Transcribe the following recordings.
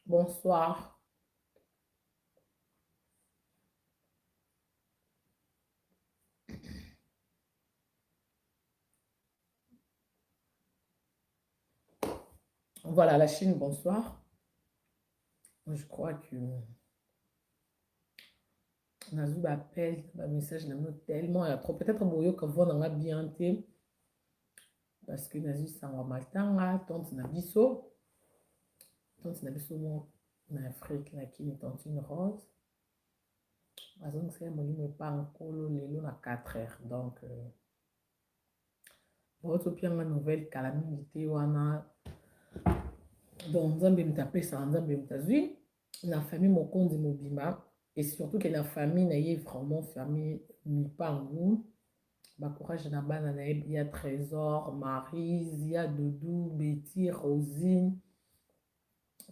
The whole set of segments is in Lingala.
Bonsoir. Voilà, la Chine, bonsoir. Je crois que Nazou m'appelle, ma message n'a tellement, il y a trop. Peut-être Boyo que vous en avez bien été, parce que Nazou s'en va matin, là, tante na biso, mon en Afrique, na kini, tante une rose. Donc, c'est mon numéro pas encore, le à 4 heures. Donc, votre pire nouvelle calamité, wana, donc, Nzambe m'tapé ça, Nzambe m'tazui, la famille Mokondi Mobima, et surtout que la famille n'a vraiment famille Mipangu. Bah, courage na bana na il y a Trésor, Marise, il y a Doudou, Betty, Rosine,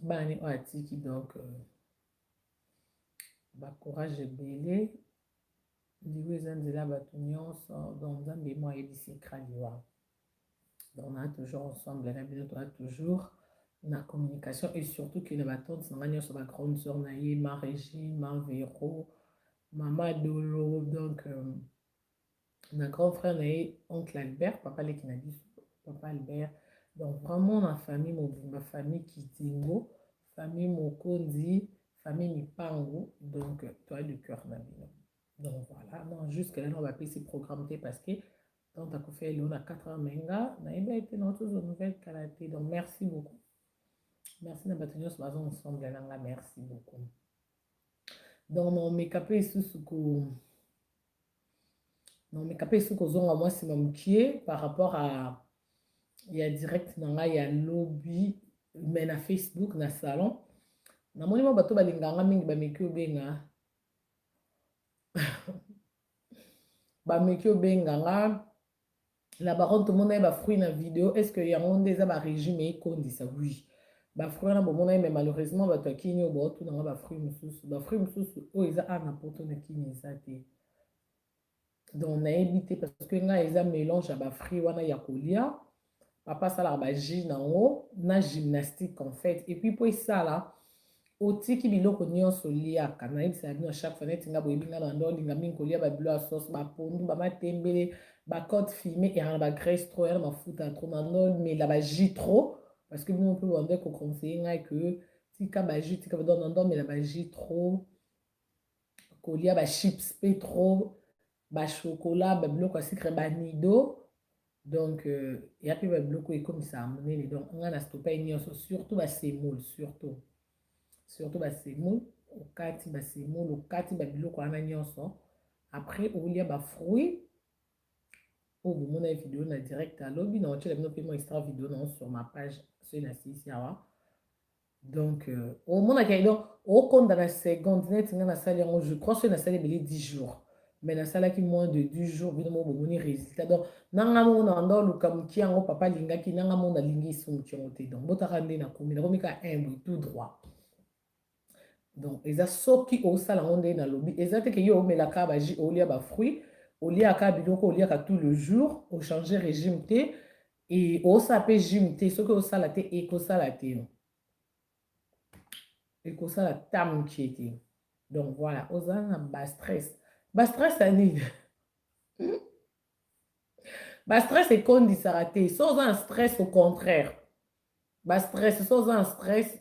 bani Oatiki, donc, bah, courage belé, diwe zanzela batunion, donc, Nzambe moi et d'ici kraliwa. Donc, on a toujours ensemble, on a toujours la communication et surtout que les bâtons sont gagnés sur ma grande soeur Naïe, ma Régine, ma Véro, maman Dolo, donc mon grand frère Naïe, oncle Albert, papa les Kinadi, papa Albert. Donc vraiment ma famille, ma famille Kitingo, famille Mokondi, famille Mipango, donc toi du cœur Nabino. Donc voilà, non, jusque là, on va payer ces programmes parce que donc, tu as fait l'eau à 4 heures, menga, na eba été notre nouvelle karaté. Donc, merci beaucoup. Merci na batonyo sur bazon ensemble là, merci beaucoup. Donc, non, mes capés sous non, mes capés sous zonga moi c'est mon pied par rapport à il y a direct nanga il y a lobby mais na Facebook na salon. Na moni mo bato balinganga mingi ba meki obenga. Ba meki obenganga. La baronne tout le monde a fruit dans la vidéo. Est-ce qu'il y a un des régime et qu'on ça? Oui. Ba fruit na bon mais malheureusement ba toi qui n'y au tout dans ba fruit mususu. Ba fruit mususu oh ils a n'importe qui n'y ça té. Donc on a évité parce que nga ils a mélange à ba fruit wana ya kolia. Papa ça la ba gym en haut, na gymnastique en fait. Et puis pour ça là otiki biloko nyonso liaka nayebisa bino chaque fois neti nga boyebi nga na ndo olinga mingi kolia babilo ya sauce bapondu bamatembele bacote filme eyaka na bagraisse trop yana mafuta trop na ndo omela bajus trop parce que bino mpe bande koconseille ngai ke tika bajus tika badon na ndo omela bajus trop kolia bachips mpe trop bachokola babiloko ya sucre banido donc eya mpe babiloko ekomisaka monene donc ngai na stopai nyonso surtout basemoule surtout basemoule okati basemoule okati babiloko wana nyonso après olia bafruit oyo bomona ye video na direct alobi na otiela bino mpe mo extra video na sur ma page soki na silisi awa donc omonaka donc okonda na seconde neti nga nasali yango je crois soki nasali ebele 10 jours mais nasalaki moins de 10 jours bino mo bomoni résultat donc nanga mona ndo oluka moki yango papa alingaki nanga mona alingi esungi yango te donc botaka nde nakomi ka humble tout droit. Donc, eza soki osala yango ndenge nalobi eza te ke yo omelaka baji olia bafruit oliaka biloko oliaka tout le jour ochange régime te e osala mpe gym te soki osala te ekosala te ekosala ta mokie te donc voilà ozala na bastress ya nini bastress ekondisaka te so oza na stress au contraire bastress so oza na stress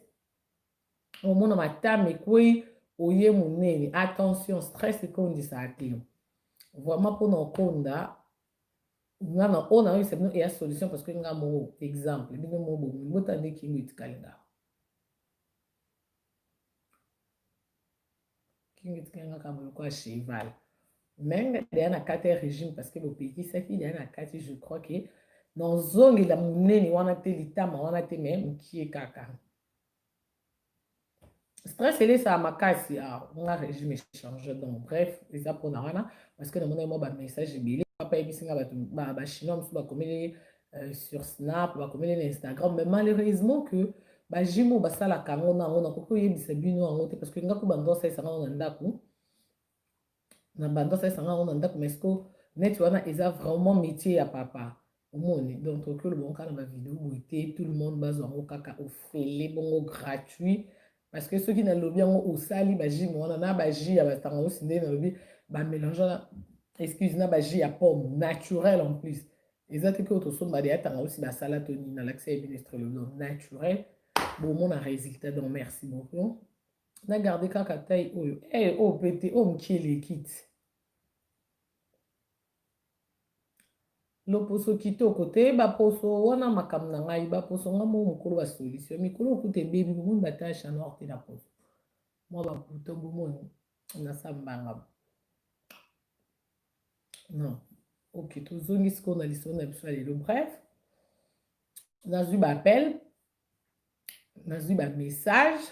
omona matama ekwei oye monene attention stress ekondisaka te vraiment mpona okonda nga na oyo nayoyisa bino eya solution parce que nga mo exemple bino mo bomi botande kingo etikali nga kingo etikali nga kaka boloko ya cheval mais deya na kati ya régime parce que bopekisaki deya na kati je crois ke nazongela monene wana te litama wana te me mokie kaka stress elesaka makasi nga régime échange donc bref eza mpona wana parce que namonaki mwa bamessage ebele papa yebisi nga bato bachinois mosusu bakomeli sur snap bakomeli na instagram mais malheureusement que bajime oyo basalaka yango na yango nakoki oyebisa bino yango te parce que ngako bando osalisanga yango na ndako na bando osalisanga yango na ndako mais ceque neti wana eza vraiment métier ya papa omoni donc tokoki oloba kaka na bavideo boye te tout le monde bazwa yango kaka ofele bongo gratuit Parce que ceux qui n'ont lobby au sali, baji, on en a baji, à batango, sindé, dans le lobby, bah mélangeant, excuse, na baji à pomme, naturel en plus. Les autres que autour bah des tango aussi, bah salatoni, dans l'accès ministre le blanc, naturel. Bon, mon a résultat, donc merci beaucoup. On a gardé kakataï, oh, eh, oh, pété, oh, m'kiele, quitte. Loposo kitoko te baposo wana makambo na ngai baposo nga mo mokolo ba solution mikolo okute bebi bomoni batashe na orte na poso mwa baputo bomoni nasambanga non ok tozongi sikoyo na lisolo na biso ya lelo bref nazwi bappel nazwi bamessage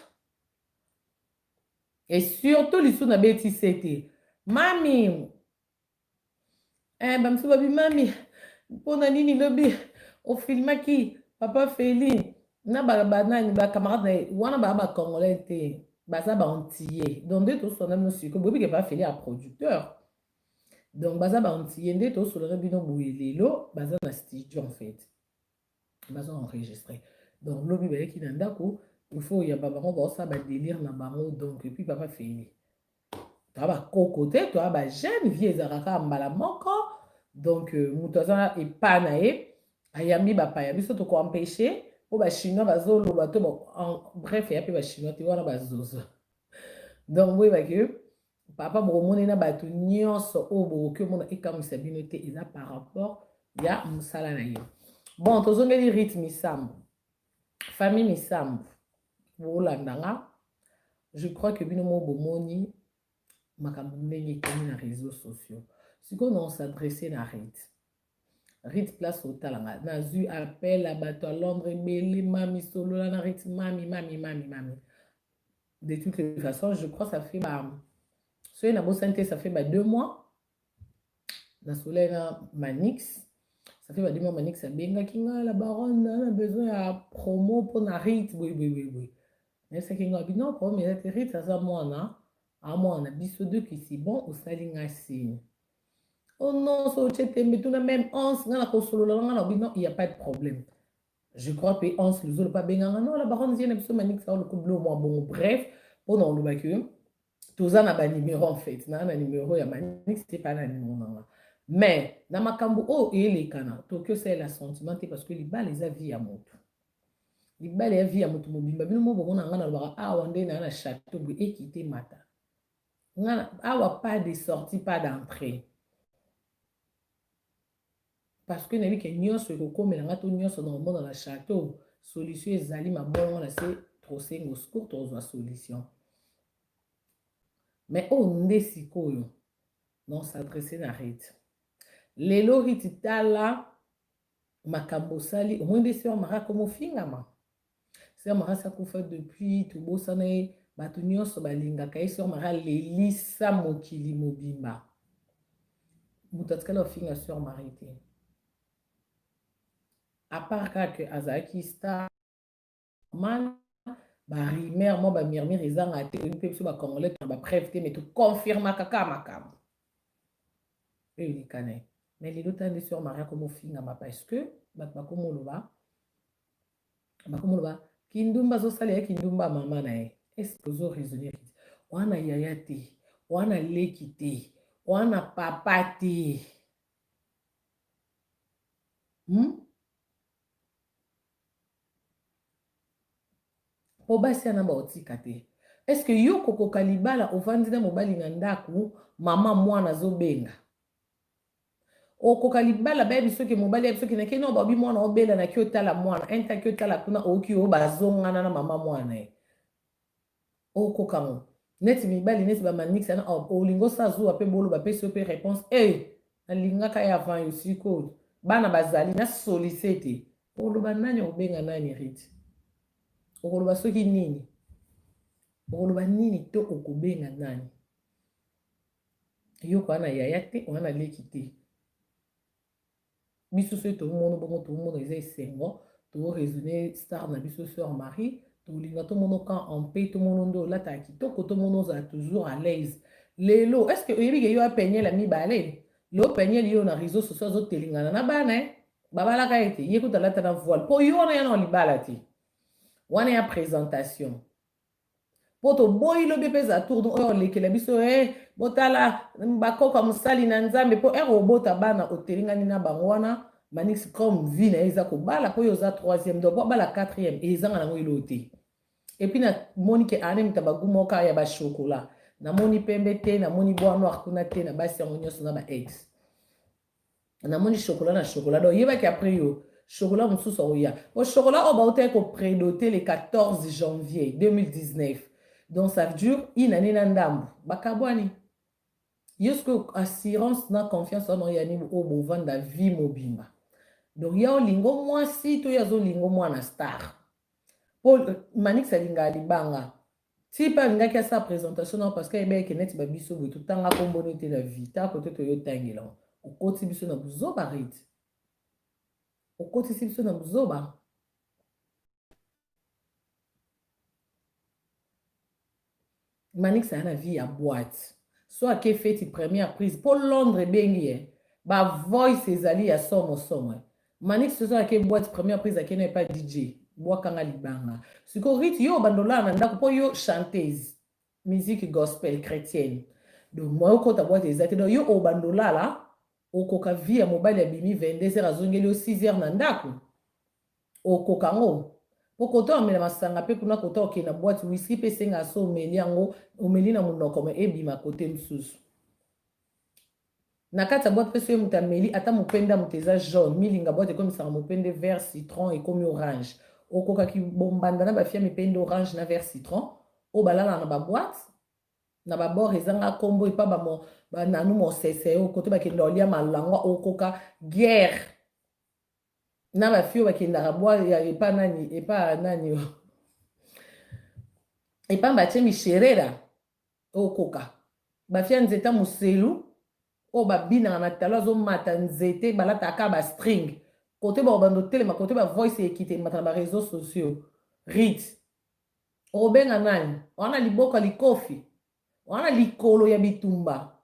et surtout lisolo nabeti se te mami bamisu babi mami mpona nini lobi ofilmaki papa feli na banani bacamarade na ye wana baa bacongolais te baza baantillais donc nde tosona bino siko boyebike papa feli ya producteur donc baza baantillais nde tosolana bino boye lelo baza na studio en fait baza enregistré donc lobi bayeki na ndako il faut oyamba bango baosala badélire na bango donc epuis papa feli toa bakoko te toa bajeune vie ezalaka mbala moko donc moto aza epa na ye ayambi bapaya biso tokoempêche po bachinois bazoloba to bref eya mpe bachinois te wana bazozo donc boyebaki papa bokomoni na bato nyonso oyo bokoki omona ekamwisa bino te eza par rapport ya mosala na ye bon tozongeli rythme misambo famille misambo bolandanga je crois que bino mo bomoni makambo ndenge ekomi na réseaux sociaux sikoyo na osadresse na rit place otalanga nazwi appel ya bato ya londres ebele mami solola na rit mami de toutes les façons je crois ça fait soki na bosani te ça fait 2 mois na soleil na manix ça fait 2 mois manix abengaki ngai la baronne na besoin ya promo mpona rit boye nasaki ngai abi non problème eza te rit aza mwana biso deux kisi bon osali ngai signe oh non so otie tembe tuna même 11 nga na kosolola nga na obi non il n'y a pas de problème je crois que 11 lozolo pa benganga non la baronne zie na biso manix awa lokobi lo mwa bongo bref mpona olobaki toza na banimero en fait naa na nimero ya manix te pa na nimero nanga mais na makambo oyo eyelekana toki osalela sentiment te parce que libala eza vie ya moto libala ya vie ya moto mobimba bino mo bongo na nga na lobaka awa nde naa na chateau boye ekite mata awa pas de sortie pas d'entrée parce que nayebi ke nyonso ekokomela nga to nyonso na omona na chateau solution ezali mabolongo na se trosengo secours tozwa solution mais oyo nde sikoyo na osadresse na rit lelo riti tala makambo osali omoi nde seur mara komo ofingama seur mara sakufa depuis tobosana ye bato nyonso balingaka ye seur mara lelisa mokili mobimba moto atikala ofinga seur mari te à part kaka azalaki star mal barimer mwa bamirmire ezanga te oyi mpe biso bacongolais na bapreuve te me toconfirmaka kaka makambo oyo elikana ye mais lelo tala nde seur maria komo ofingama parce que bato bakomoloba kindumba azosala ya kindumba mama na ye estce ozoraisonner wana yaya te wana leki te wana papa te po basi yana baotika te estce yo kokoka libala ovandi na mobali na ndako mama mwana azobenga okoka libala bayebi soki mobali yabi soki nakei no babi mwana obela naki otala mwana entaki otala kuna oki oyo bazongana na mama mwana ye okokango neti mibali neti bamaniksi ana olingo sa zuwa mpe boloba pesi yo mpe réponse nalingaka ye avant yo sikoyo bana bazali na solise te oloba nani obenga nani riti okoloba soki nini okoloba nini to okobenga nani yoko wana yaya te wana leki te biso soki tomona bongo tomona eza esengo toraisonne star na biso sœur marie tolinga tomona kan en paix tomona nde olataka kitoko tomona ozala toujours à l'aise lelo est ce que oyebi ke yo apenyela mibale lo openyeli yo na réseau social azotelingana na bana babalaka ete ye kuta alata na voile mpo yo wana ya na libala te wana ya présentation poto boyi lobi peza tour donc oyo lekela biso botala bakoko musali na nzambe po obota bana otelingani na bango wana Manix comme vie na eza ko bala po yo za troisième donc bala quatrième ezanga nango ilote et puis na moni ke ane mitabagu moka ya ba chocolat na moni pembe te na moni bois noir kuna te na basi yango nyonso na ba ex na moni chocolat na chocolat donc yeba ki après yo chocolat mosusu oya au chocolat on va ôter ko prédoter le 14 janvier 2019 donc ça dure une année na ndambu bakabwani yosko assurance na confiance on yani o bo vanda vie mobimba donc ya olingo mwasi to ya zo lingo mwana star Paul Manix alinga libanga si pa linga ki sa présentation non parce que ebe ke net ba biso bo tout tanga komboni te la vie ta ko to yo tangela o koti biso na buzoba rit o koti biso na buzoba Manix a na vie à boîte soit que fait première prise pour Londres bengi ba voice ezali ya somo Manix ce soit que boîte première prise akene pas DJ boakanga libanga siko rit yo bandola na ndako po yo chanteuse musique gospel chrétienne donc moi ko ta boîte ezati donc yo o bandola la okoka vie ya mobile ya bimi 22h azongeli o 6h na ndako okoka ngo pokoto amela masanga pe kuna kota oke na boîte whisky pe senga so omeli yango omeli na monoko me ebima kote msusu na kati ya boîte pe so mutameli ata mopenda muteza jaune milinga boîte ekomisaka mopende vert citron ekomi orange okokaki bombanda na bafia mipende orange na vert citron o balala na baboîte na babord ezanga kombo epa bananu mosese okoto bakenda olia malangwa okoka guerre na bafio bakendaka bwa epa nani epa batie misherera okoka bafia nzeta moselu o babinaka na talo azomata nzete balataka bastring kote babando telema kote bavoice ekite mata na bareseau sociaux rit obenga nani wana liboka likofi wana likolo ya bitumba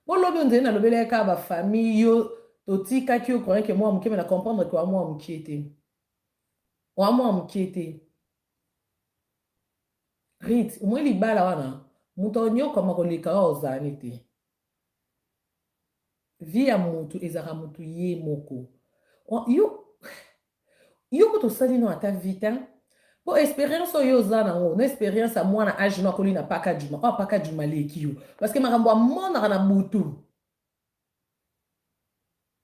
po lobi onzeli na lobele yaka bafamille yo totikaki okoyeke mwa moke me na comprendre ke wamwa mokie te rit omwe libala wana moto onyokama koleka oyo ozali te vie ya motu ezaka motu ye moko yo ko tosali no ata vite po expérience oyo oza nango na expérience ya mwana age no akoli na paka juma oyo paka juma leki yo parce que makambo amonaka na butu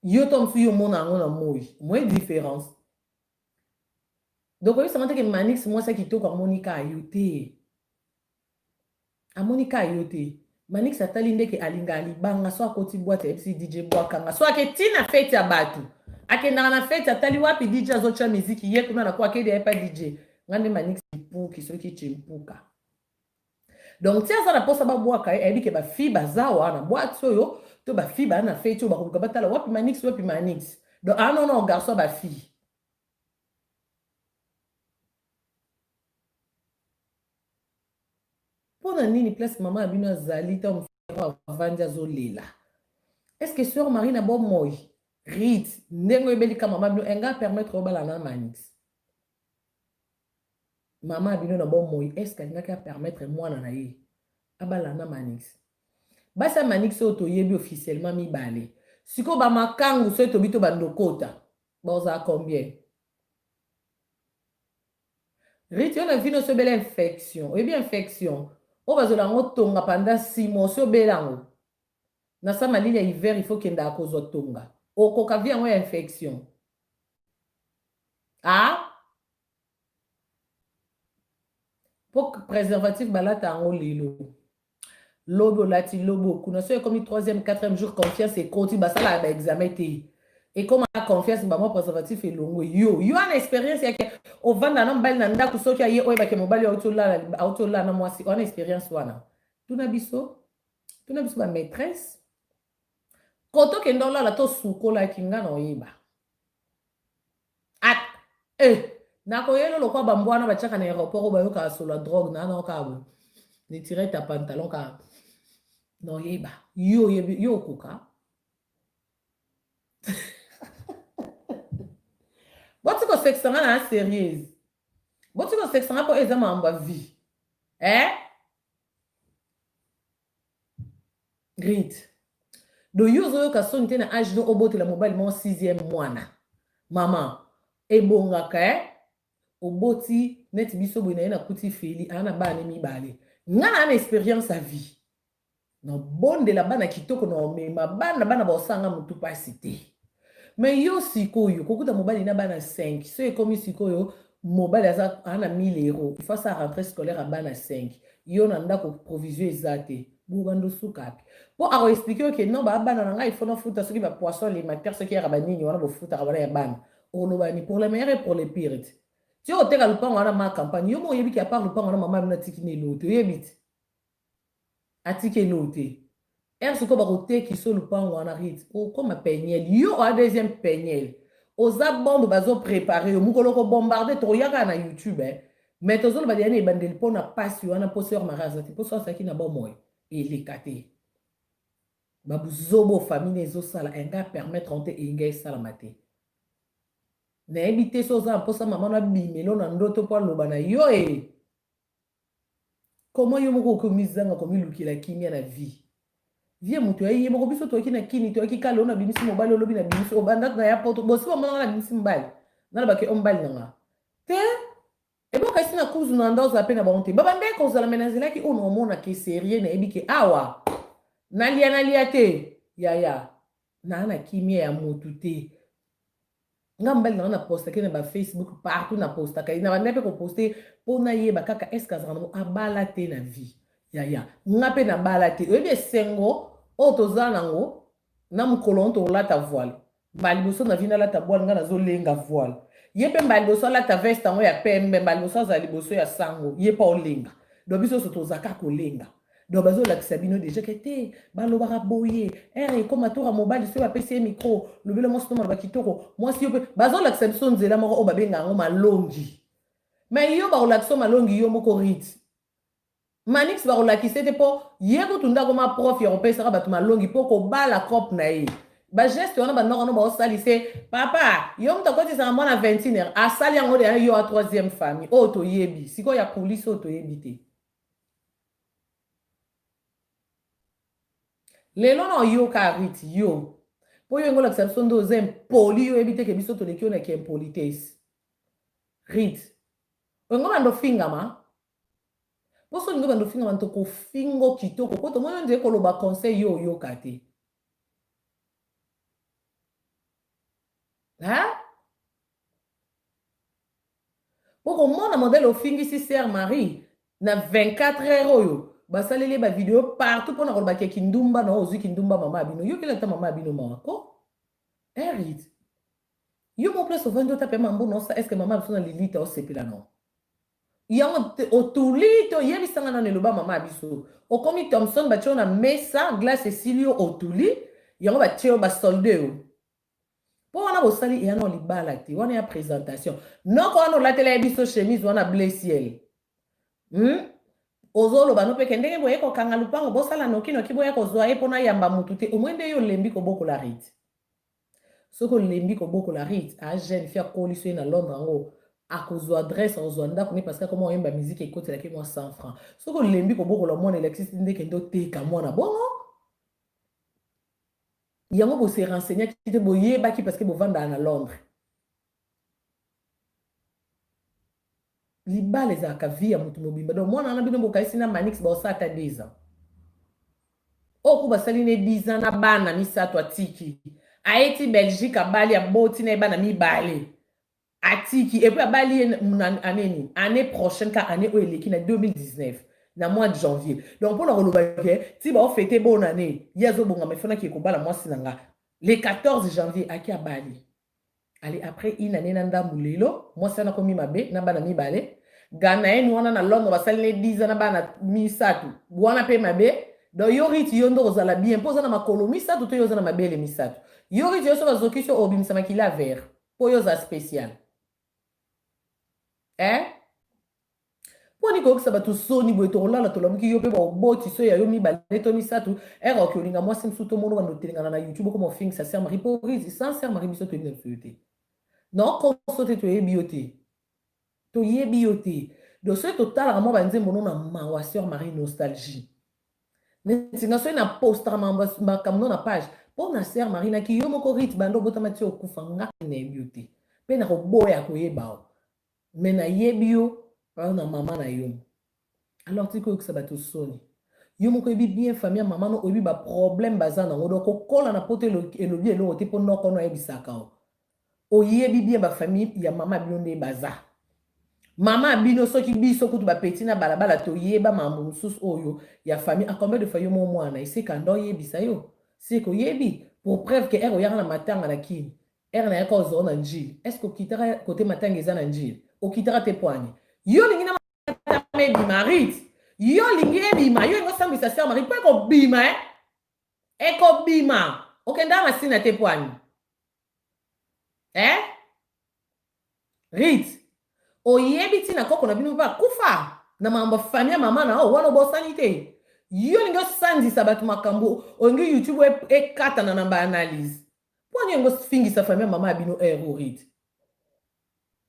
yo to mosu yo omona yango na moi moi différence donc oyosanga te ke Manix mwasi ya kitoko amonika ayo te amonika ayo te Manix atali ndeke alinga libanga so akoti boîte ya MC DJ bwakanga so ake tina fete ya bato akendaka na fete atali wapi DJ azotya miziki ye kuna na kwa akede ya pa DJ ngande Manix ipuki soki chimpuka donc ti aza na posa babwaka ayebi ke bafi baza wana boîte oyo to bafi baa na fete oyo bakoluka batala wapi Manix donc non garçon bafi mpona nini place mama ya bino azali ta mofero avandi azolela estce sœur Marie na bomoi rit ndenge oyebelika mama bino enga permettre obala na Manix mama bino na bomoi estce alingaki apermettre mwana na ye abala na Manix basi ya Manix oyo toyebi officiellement mibale sikoyo bamakangu soki tobi to bandokota bozala combien rit yo na vino so ebela infection oyebi infection oyo bazola yango tonga pendant 6 mois osi obela yango na sa malili ya hiver il faut kendaka kozwa tonga okoka vi yango ya infection po préservatif balata yango lelo lobi olati lobi okuna so ekomi 3e 4e jour confiance ekoti basalaka baexamen te ekoma confiance bamwa préservatif elongo yo ana expérience yake ovanda na mobali na ndako soki aye oyebake mobali autolala na mwasi wana expérience wana tuna biso bamaîtresse koto kenda olala tosukolaki nga na oyeba nakoyela lokwa bambwana batiaka na aéroport oyo bayokaka sola drogue naanaokabo netire ta pantalon ka na oyeba yo okoka botiko sexanga na sérieuse. Boti ko sexanga po eza mamba vie. Eh? Great. Do yuzo yo kasoni te na age no obotela mobile mo 6e mwana. Mama, ebongaka oboti neti biso boye na ye na kuti feli ana bana mibale. Nga na expérience à vie. No bondela bana kitoko na omema bana baosanga mutu pasi te. Mais yo sikoyo kokuta mobile na bana 5. So ekomi sikoyo mobile aza ana 1000 €. Il faut ça rentrée scolaire à bana 5. Yo na ndako provision ezate. Bubando sukapi. Pour avoir expliqué que non ba bana nga il faut na futa soki ba poisson les matières ce qui est rabanini wana bo futa rabana ya bana. Olobani pour les meilleurs et pour les pires. Tu as oteka lupango wana ma campagne yo mo yebi ki a part lupango wana mama na tikine lote yebiti. Atike lote. Ce que barote qui sont lupango wana rit. O comme pegnel yo a deuxième pegnel. Oza bombe bazo préparer yo mukolo ko bombarder to yaka na YouTube mais tozo ba diane bandel pona passe wana poseur marazati poseur ça qui na bon moy et les kate. Babu zobo famille ezo sala enga permettre onte inga sala mate. Na ebite soza mposa mama na bimelo na ndoto po loba na yo comment yo moko komizanga komilukila kimia na vie. Vie mutu ayi moko biso to kina kini to kikalo na bimisi mobile lobi na bimisi obanda na ya poto bosi mama na bimisi mbali. Na ba ke ombali nga. Te ebo kasi na kuzu na ndoza pe na bonte. Baba ndeko za la menazela ki ono mona ke serie na ebike awa. Nalia te ya na kimia ya mutu te. Nga mbali na posta ke na ba Facebook partout na posta ka na ba ko poster pona yeba kaka eska za na abala te na vie ya nga pe na bala te oyebi sengo o toza nango na mukolo to lata voile mbali boso na vina lata boile nga nazo lenga voile ye pe mbali boso lata veste ngo ya pembe mbali boso za liboso ya sango ye pa olenga do biso so tozaka ko lenga do bazo la kisabino déjà que te balo bara boye comme tour mobile so ba PC micro lobelo mo stoma ba kitoko moi si yo pe bazo la kisabino nzela moko o ba benga ngo malongi mais yo ba la kisoma malongi yo moko rit Manix va relakise te po yego tunda koma prof européen sera batu malongi po ko bala cop na ye ba geste wana ba noko ba salise papa yo mto koti sa mwana 21 a sali yango de yo a 3e famille o to yebi siko ya police o to yebi te lelo na yo ka rit yo po yo ngola ksa sondo zem poli yo yebi te ke biso to le kyo na ke impolitesse rit ngoma ndo finga ma Poso ningo bando finga banto ko fingo kitoko ko to moyo ndeko lo ba conseil yo kate. Ha? Poko mona modèle o fingi si sœur Marie na 24 heures yo. Ba salele ba vidéo partout pona ko ba ke kindumba na ozu kindumba mama abino. Yo kila ta mama abino mako. Erit. Yo mo place ovando ta pe mambo no sa est-ce que mama abso na lilita o sepila non? Yango otulito yebisanga na neloba mama abiso okomi Thompson batio na mesa glace Silio otuli yango batio ba soldeo po wana bosali yana libala te wana ya présentation noko wana latela ebiso chemise wana bleu ciel ozolo bano pe kendenge boye ko kanga lupango bosala nokino kiboya ko zoa epona yamba mutu te omwende yo lembi ko boko la rit soko lembi ko boko la rit a jeune fia koliso na Londres ngo à cause adresse en zone mais parce que comment on aime musique et côté là moi 100 francs ce que lembi ko boko le monde électricité ndeke ndo te ka mona bongo yango bo se renseigner ki te boye ba ki parce que bo vanda na Londres liba les akavia mutu mobimba donc mona na bino bokaisi na manix ba osata 10 ans o ku basali ne 10 ans na bana misato atiki aeti Belgique abali ya boti na bana mibale Atiki, et puis année prochaine, car année où il est 2019, dans le mois de janvier. Donc, pour le si vous fêtez une bonne année, il y a des gens qui sont le 14 janvier, à qui a Bali. Allez, après une année, nanda moulelo, moi, c'est un commis ma bé, n'a pas mi balé. Ghana, nous, on a Londres, on va salir 10 ans, na mi satu. Buana pe ma bé. Donc, yorit, yondo, ozala bien, posé dans ma colonie, ça, tout est dans ma bé, les mi satu. Yorit, yoso, va zokisho, obim, ça m'a qui la vert. Pour yosa spécial. Poni ko kusaba tu soni boy to lala to lamuki yo pe ba oboti so ya yo mi balé to mi satu era ko linga moi sim suto mono bando telinga na YouTube comme fin ça sert Marie Porise sans sert Marie biso to ni société Non, consote to ye bioté. To ye bioté. Donc, ce total, à moi, va dire, mon nom, ma soeur Marie Nostalgie. Mais si na so na post ma comme na page. Pour na soeur Marie, na ki yo moko rit bando botama ti okufa nga na bioté. Pe na ko boya ko ye ba. Mais na ye bio, pa na maman na yo. Alors, tu que ça va tout sonner. Yo moko ebi bien famille maman no obi ba problème bazana ngo ko kola na pote elobi elo te po noko no ebisaka o. Oyebi bien ba famille ya mama bionde baza. Mama bino soki biso kutu ba petit na balabala to yeba mambo mususu oyo ya famille a combien de fois yo mo mwana ese kando yebisa yo. C'est ko yebi pour preuve que ero yara na matanga na kini. Ero na yako zo na njili. Est-ce que kitara côté matanga eza na njili? O kitara te poani. Yo lingi na matanga bi marit. Yo lingi ebima yo ngo sambisa sœur Marie po ko bima eko bima okenda masina te poani rit oyebi tina koko na bino ba kufa na mambo famille mama na wana bosani te yo lingi osandisa bato makambo ongi YouTube ekata na ba analyse poani ngo fingisa famille mama bino rit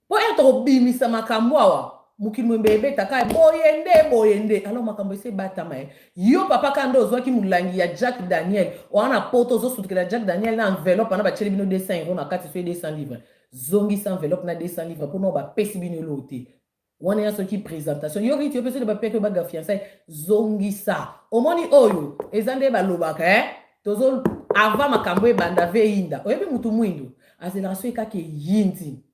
po eto bimisa makambo awa mukili mwembe taka boyende alors makambo ese batama yo papa kando ozwaki mulangi ya Jack Daniel wana poto ozosutukela Jack Daniel na enveloppe na bacheli bino 200 € na kati so 200 livres zongisa enveloppe na 200 livres pour no bapesi bino lote wana ya soki présentation yo riti yo pesi de bapeke baga fiançailles zongisa omoni oyo ezande balobaka tozo avant makambo ebanda veinda oyebi mutu mwindo accélération ekake yindi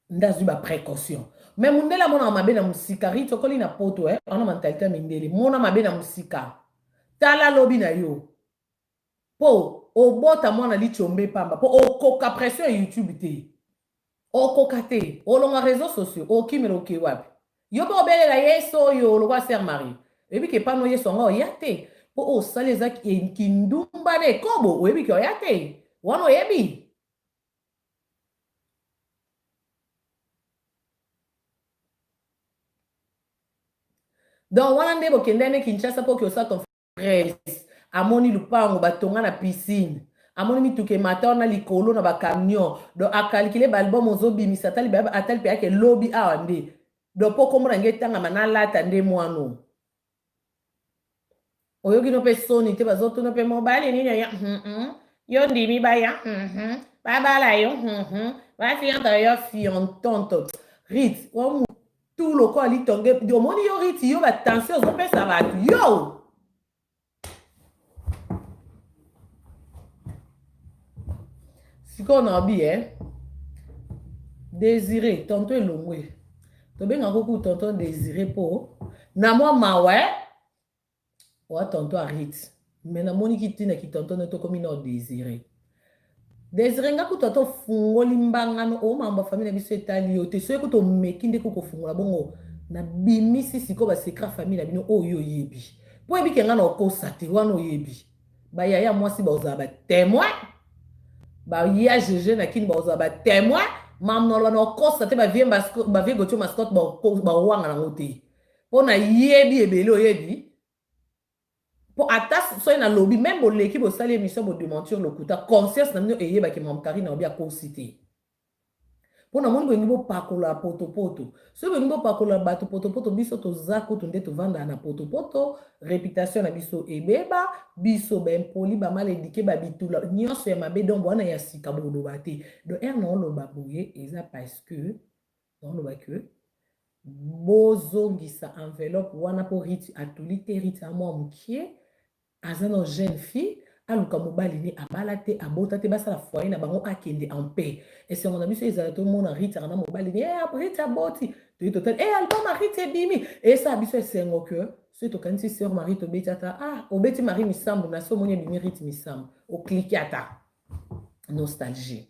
ndazwi ba précaution mais mundela mona mabe na musika ri tokoli na poto ona mentalité mindele mona mabe na musika tala lobi na yo po obota mwana lichombe pamba po okoka pression YouTube te okoka te olonga réseaux sociaux okimelo ke wapi yo po belela yeso yo lokwa sœur Marie ebi ke pano yeso ngo ya te po osaleza kindumba ne kobo oyebi ke ya te wana oyebi. Donc, wana nde bokendene Kinshasa po ki osa ton frère amoni lupango batonga na piscine amoni mituke mata na likolo na bakamion donc akalikile balbum ozobimisa atali pe yake lobi awa nde donc po komona nge tanga na lata nde mwano oyoki no pe soni te bazotuna pe mobile nini ya yo ndimi baya babala yo bafianta yo fiantonto rit wa tout le corps ali tonge omoni yo riti yo batension ozopesa bato yo sikoyo na obi désiré tonto elongwe tobenga koku tonto désiré po na mwa mawa owa tonto ariti me namoni kitina kitonto ne tokomi na désiré désiré nga kutu ata ofungoli mbangano o mambo famille na biso etali yo te soki kutu omeki nde kokofungola bongo na bimisi sikoyo basekret famille na bino oyo oyebi po oyebike nga na okosa te wana oyebi bayaya mwasi bazala batémoin baya gege na kini bazala batémoin mamnolo na okosa te bavie gotio mascote bawanga nango te mpo na yebi ebele oyebi po ata soki na lobi même boleki bosali émission bodementure lokuta conscience na bino eyebaki mamkari na obi akosi te mpo na moni bolingi bopakola potopoto soki bolingi bopakola bato potopoto biso toza kutu nde tovanda na potopoto réputation na biso ebeba biso baimpoli bamaledike babitula nyonso ya mabe donc wana ya sika boloba te donc ere na oloba boye eza parce que naoloba ke bozongisa enveloppe wana po riti atuli te riti amwa mokie aza na jeune fille aluka mobali ne abala te abota te basala foyer na bango akende en paix esengo na biso ezala tomona riti ana mobali ne riti aboti toyi total album riti ebimi esa biso esengo ke soki tokanisi sœur Marie tobeti ata obeti Marie misambo na so omoni ebimi riti misambo okliki ata nostalgie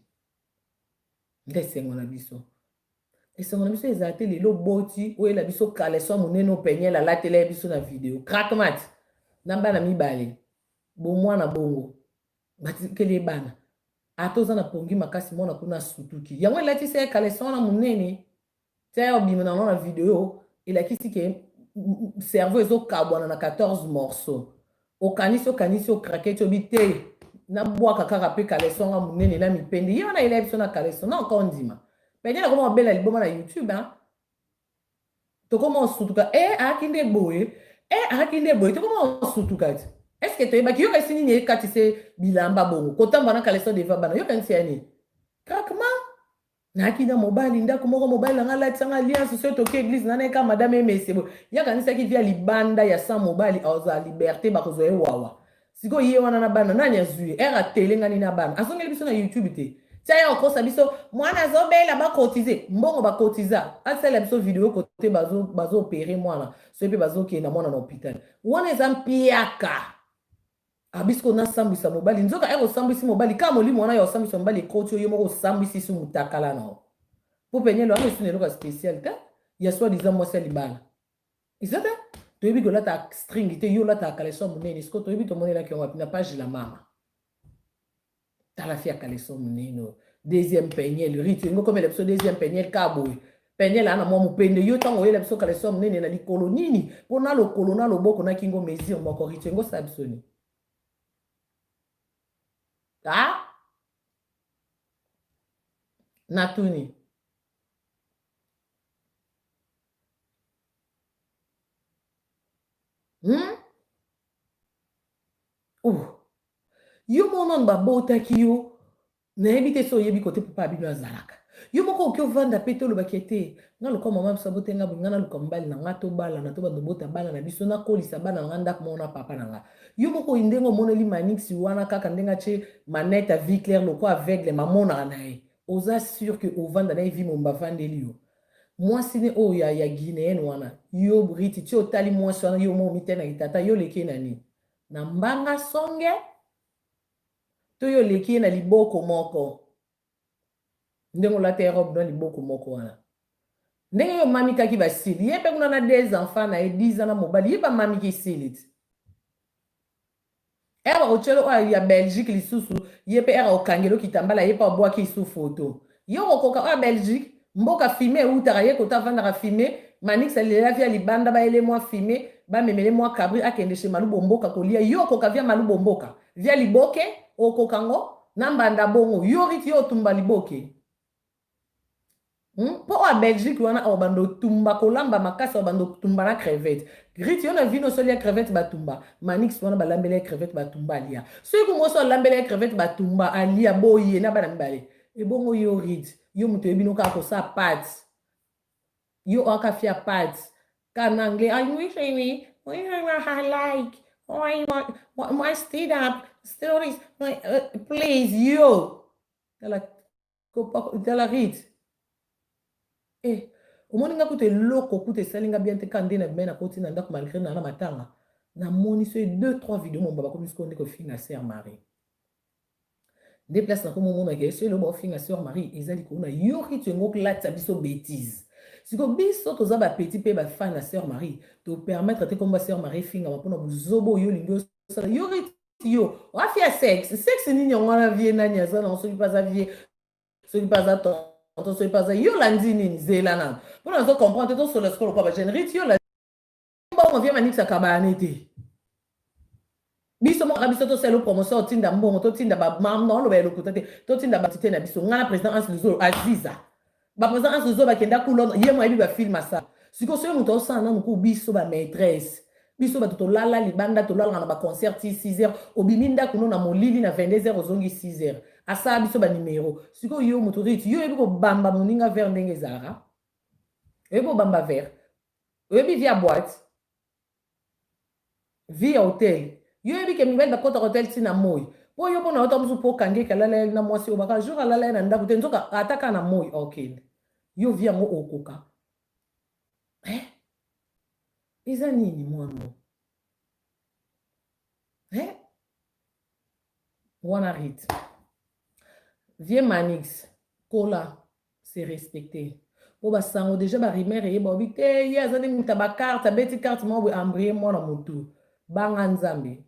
nde esengo na biso esengo na biso ezala te lelo boti oyela biso kaleso monene openyela alatela biso na video crackmat na bana mibale bomwana bongo batikeli bana ata oza na pongi makasi mwana kuna sutuki yango elatisi ekaleso wana monene te obima nango na video elakisi ke cerveau ezokabwana na 14 morceau okanisi okrake ti obi te na bwaka kaka pe kaleson nga munene na mipende ye wana ela biso na kaleson na encore ndima penye na koma obela liboma na YouTube hein tokoma osutuka akinde boye akinde boye tokoma osutuka ti est-ce que toyebaki yoka esi nini ekati se bilamba bongo kotamba na kaleson deva bana yoka nsi ya nini craquement naki na mobali ndako moko mobali nanga latisanga alliance so toke église nana eka madame emesebo yakanisaki via libanda ya sa mobali aza liberté bakozwa ye wawa sikoyo ye wana na bana nani azwi ere atelengani na bana azongeli biso na YouTube te tia ye okosa biso mwana azobela bakotize mbongo bakotiza asala biso video kote bazoopere mwana so mpe bazokenda mwana na hôpital wana eza mpiaka abisiko nasambwisa mobali nzoka ekosambwisi mobali kaka molimo wana ya osambwisa mobali ekoti oyo moko osambwisi su mutakala nao po penyelo wana esu na eloko ya spécial te ya soi disant mwasi ya libala eza te toyebi kolata string te yo olataka kaleson monene siko toyebi tomonelaki yango wapi na page la mama tala fi ya kaleson monene deuxième penyel rite yango komela biso deuxième penyel ka boye penyel ana mwa mopende yo ntango oyela biso kaleson monene na likolo nini mpo na lokolo na loboko na kingo mesure moko rite yango osala biso nini natuni yo monono babotaki yo nayebi te so oyebi kote papa bino azalaka yo moko oki ovanda pe tolobaki ete nga luka mama biso abotenga boye nga naluka mobali na nga tobalana to bando bota bana na biso nakolisa bana na nga ndako moko na papa na nga yo moko ndenge omoneli manix wana kaka ndenge atie manete ya vie claire loko aveugle mamonaka na ye oza sûr ke ovanda na ye vi momba avandeli yo mwasi ne oyo ya guinéenne wana yo briti ti otali mwasi wana yo mo omitenaki tata yo leki na nini na mbanga songe to yo leki ye na liboko moko ndenge olata ye robe na liboko moko wana ndenge yo mamikaki basili ye mpe kuna na 2 enfants na ye 10 ans na mobali ye bamamiki sili ti ere bakotyelo oyo ya belgique lisusu ye mpe ere okangeli okitambala ye mpe abwaki isu foto yo kokoka oyo ya belgique mboka filme eutaka ye kota avandaka filme manix alela via libanda bayele mwa filme bamemele mwa kabri akende chez malubo mboka kolia yo okoka via malubo mboka via liboke okokango na mbanda bongo yo riti yo otumba liboke mpo oyo belgique wana oyo bando otumba kolamba makasi oyo bando otumba na crevette riti yo na vino osoli ya crevette batumba manix wana balambeli ya crevette batumba alia soki moso alambeli ya crevette batumba alia boye na bana mibale ebongo yo riti yo moto oyebi no kaka kosala pate yo akafia pate kana anglais I wish I mean I like I stayed up stories please yo tala riti omoni nga kuta eloko kuta esalinga bien te ka nde na bimai na koti na ndako malgré na matanga namoni so 2-3 video momba bakomi siko nde kofinga sœur Marie nde place na komomonaka so eloba ofinga sœur Marie eza likolo na yo riti yango kolatisa biso bétise siko biso toza bapeti mpe bafan na sœur Marie topermettre te komba sœur Marie efingama mpona bozobo oyo olingi osala yo riti yo oafia sexe nini yango wana vie nani aza nango soki mpe aza vie soki mpe aza soki mpe aza yo landi nini zela nano mpona azo comprendre te tosola sikolo kwa bagene riti yo landi vie manikisaka bane te biso moko biso tosala promotion otinda mbongo totinda bamamna oloba elokota te totinda batite na biso nga na président Anse Luzolo aziza baprésident Anse Luzolo bakenda kulona ye mo yebi bafilme asala sikoyo soki moto osala nanu ku biso bamaîtresse biso bato tolala libanda tolalaka na baconcert 6 heures obimi ndako no na molili na 22 heures ozongi 6 heures asala biso banimero sikoyo yo moto riti yo oyebi kobamba moninga vert ndenge ezalaka oyebi kobamba vert oyebi via boîte via hotel yo yebi ke mibali bakota hotel ntina moi mpo yo mpona ota mosu mpo okangeki alala ye na mwasi oyo baka jour alala ye na ndako te nzoka ataka na moi okende yo vi yango okoka eza nini mwana wana rite vie manix kola se respecte mpo basango deja barimere yeba obi te ye aza nde muta bakarte abeti karte mwa boye ambrie mwana motu banga nzambe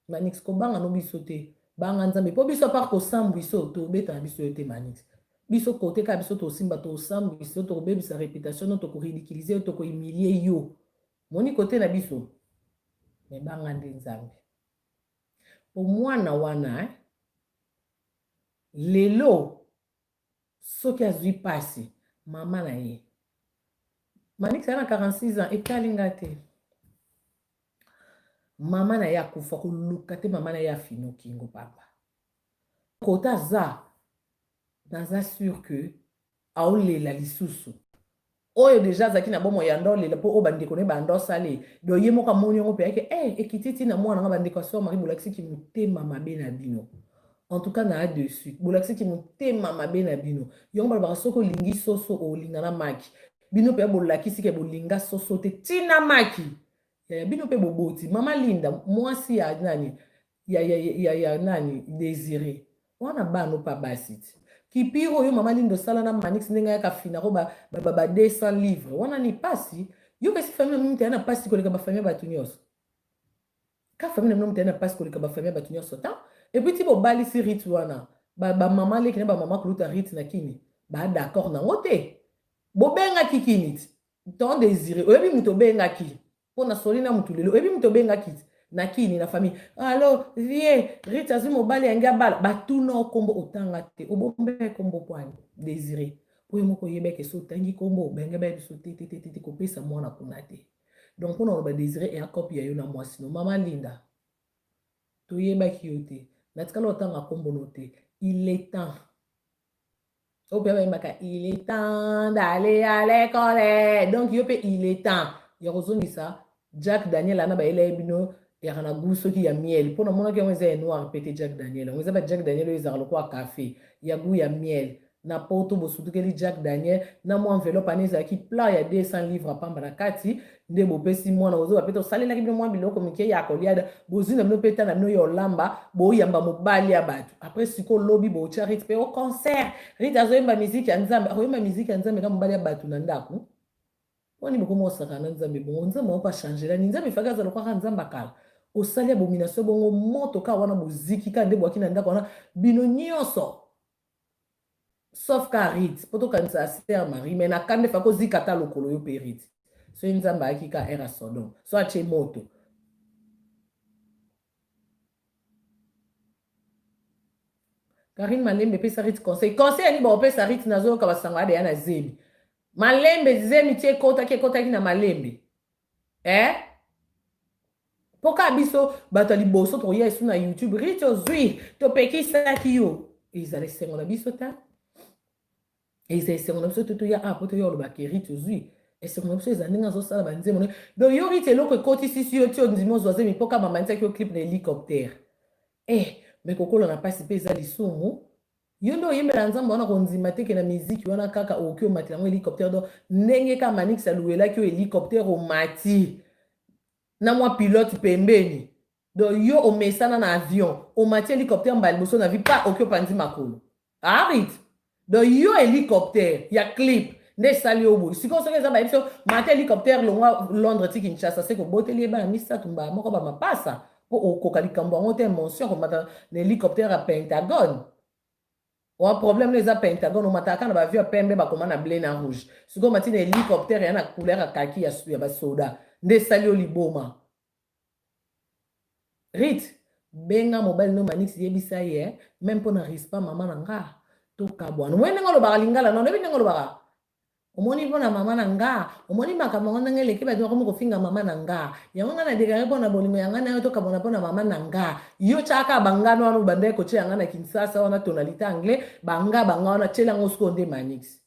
manix kobanga no biso te banga nzambe mpo biso apart kosambwiso tobetana biso yo te manix biso kote kaka biso tosimba tosambwisa tokobebisa réputation no tokoridikilize yo tokohumilie yo moni kote na biso me banga nde nzambe omwana wana lelo soki azwi pasi mama na ye Manix a 46 ans etalinga te mama na ye akufa koluka te mama na ye afino kingo papa kota aza naza sûr que aolela lisusu oyo deja azalaki na bomo ya ndolela mpo oyo bandeko ne bando asale do ye moko amoni yango mpe yake ekiti ti na mwana nga bandeko ya soeur Marie bolakisaki motema mabe na bino en tout cas na dessus bolakisaki motema mabe na bino yango balobaka soki olingi soso olinga na maki bino mpe bolakisi ke bolinga soso te tina maki bino mpe boboti mama Linda mwasi ya nani ya nani Désiré wana bano pa basi ti kipiro oyo mama Linda osala na Manix ndenge yaka fina ko ba 200 livres wana ni pasi yo pesi famille na mute na pasi koleka ba famille batu nyonso ka famille na mute na pasi koleka ba famille batu nyonso ta et puis ti bo bali si rit wana ba mama leki na ba mama kuluta rit na kini ba d'accord na ngote bo benga kikini ton Désiré oyebi muto benga ki pona solina mutu lelo oyebi muto benga ki na kini na famille allo vie Rita azwi mobali yangi abala batuna okombo otanga te obombe kombo pwani Désiré oyo moko oyebeke so otangi kombo obenge bayebi so te kopesa mwana kuna te donc mpona oloba Désiré eya kopi ya yo na mwasi no mama Linda toyebaki yo te natikala otanga kombo no te il est temps oyo mpe bayembaka il est temps d'aller à l'école donc yo mpe il est temps ya kozongisa Jack Daniel ana bayela ye bino yaka na goût soki ya miel mpona monaki yango eza ya noir mpe te Jack Daniel yango eza ba Jack Daniel oyo ezaka lokola café ya goût ya miel na poto bosutukeli Jack Daniel na mwa enveloppe ane ezalaki plat ya 200 livres apamba na kati nde bopesi mwana ozoba mpe tosalelaki bino mwa biloko mike ya kolia bozwi na bino mpe ta na bino ya olamba boyamba mobali ya bato apres siko lobi botia Rit mpe o concert Rit azoyemba miziki ya nzambe akoyemba miziki ya nzambe na mobali ya bato na ndako wani bokoma osaka na nzambe bongo nzambe opa changelani nzambe efaki aza lokwaka nzambe akala osali abomination bongo moto ka wana boziki ka nde bwaki na ndako wana bino nyonso sauf ka Rit po tokanisa ya Sœur Marie me na kande fa kozika ta lokolo yo mpe Rit so nzambe ayaki ka era Sodom so atie moto Karine Malembe epesa Rit conseil yani baopesa Rit nazoyoka basango ade ya na zemi Malembe zemi tie ekotaki na Malembe poka biso bato liboso toya esu na YouTube Rit ozwi topekisaki yo ezala esengo na biso ta eza esengo na biso toya po toya olobaka Rit ozwi esengo na biso eza ndenge azosala banzembo donc yo Rit eloko ekotisisi yo ti ondimi ozwa zemi mpoka mama ntiaki yo clip na hélicoptère me kokola na pasi mpe eza lisumu yo nde oyembela nzambe wana kondima teke na miziki wana kaka okoki omatela yango hélicoptère donc ndenge ka Manix aluelaki yo hélicoptère omati na mwa pilote pembeni donc yo omesana na avion omati hélicoptère mbala liboso na vi pa okoki opandi makolo Rit donc yo hélicoptère ya clip nde esali yo boye sikoyo soki eza bayebi so mati hélicoptère longwa Londres ti Kinshasa se koboteli ye bana misato mbala moko bamapasa mpo okoka likambo yango te mention komata na hélicoptère ya Pentagone wa problème no eza Pentagone omataka kaka na bavio ya pembe bakoma na bleu na rouge sikoyo mati na hélicoptère ya na couleur ya kaki ya basoda nde esali yo liboma Rit benga mobali no Manix yebisa ye même mpo na rispa mama na nga tokabwana omoni ndenge olobaka lingala na oyebi ndenge olobaka omoni mpo na mama na nga omoni makambo yango ndenge eleki bato bakomi kofinga mama na nga yango nga na dekare mpo na bolingo yanga na yo tokabwana mpo na mama na nga yo tiaka bangana wana obandaki kotia yanga na Kinshasa wana tonalité anglais banga wana tiela yango sikoyo nde Manix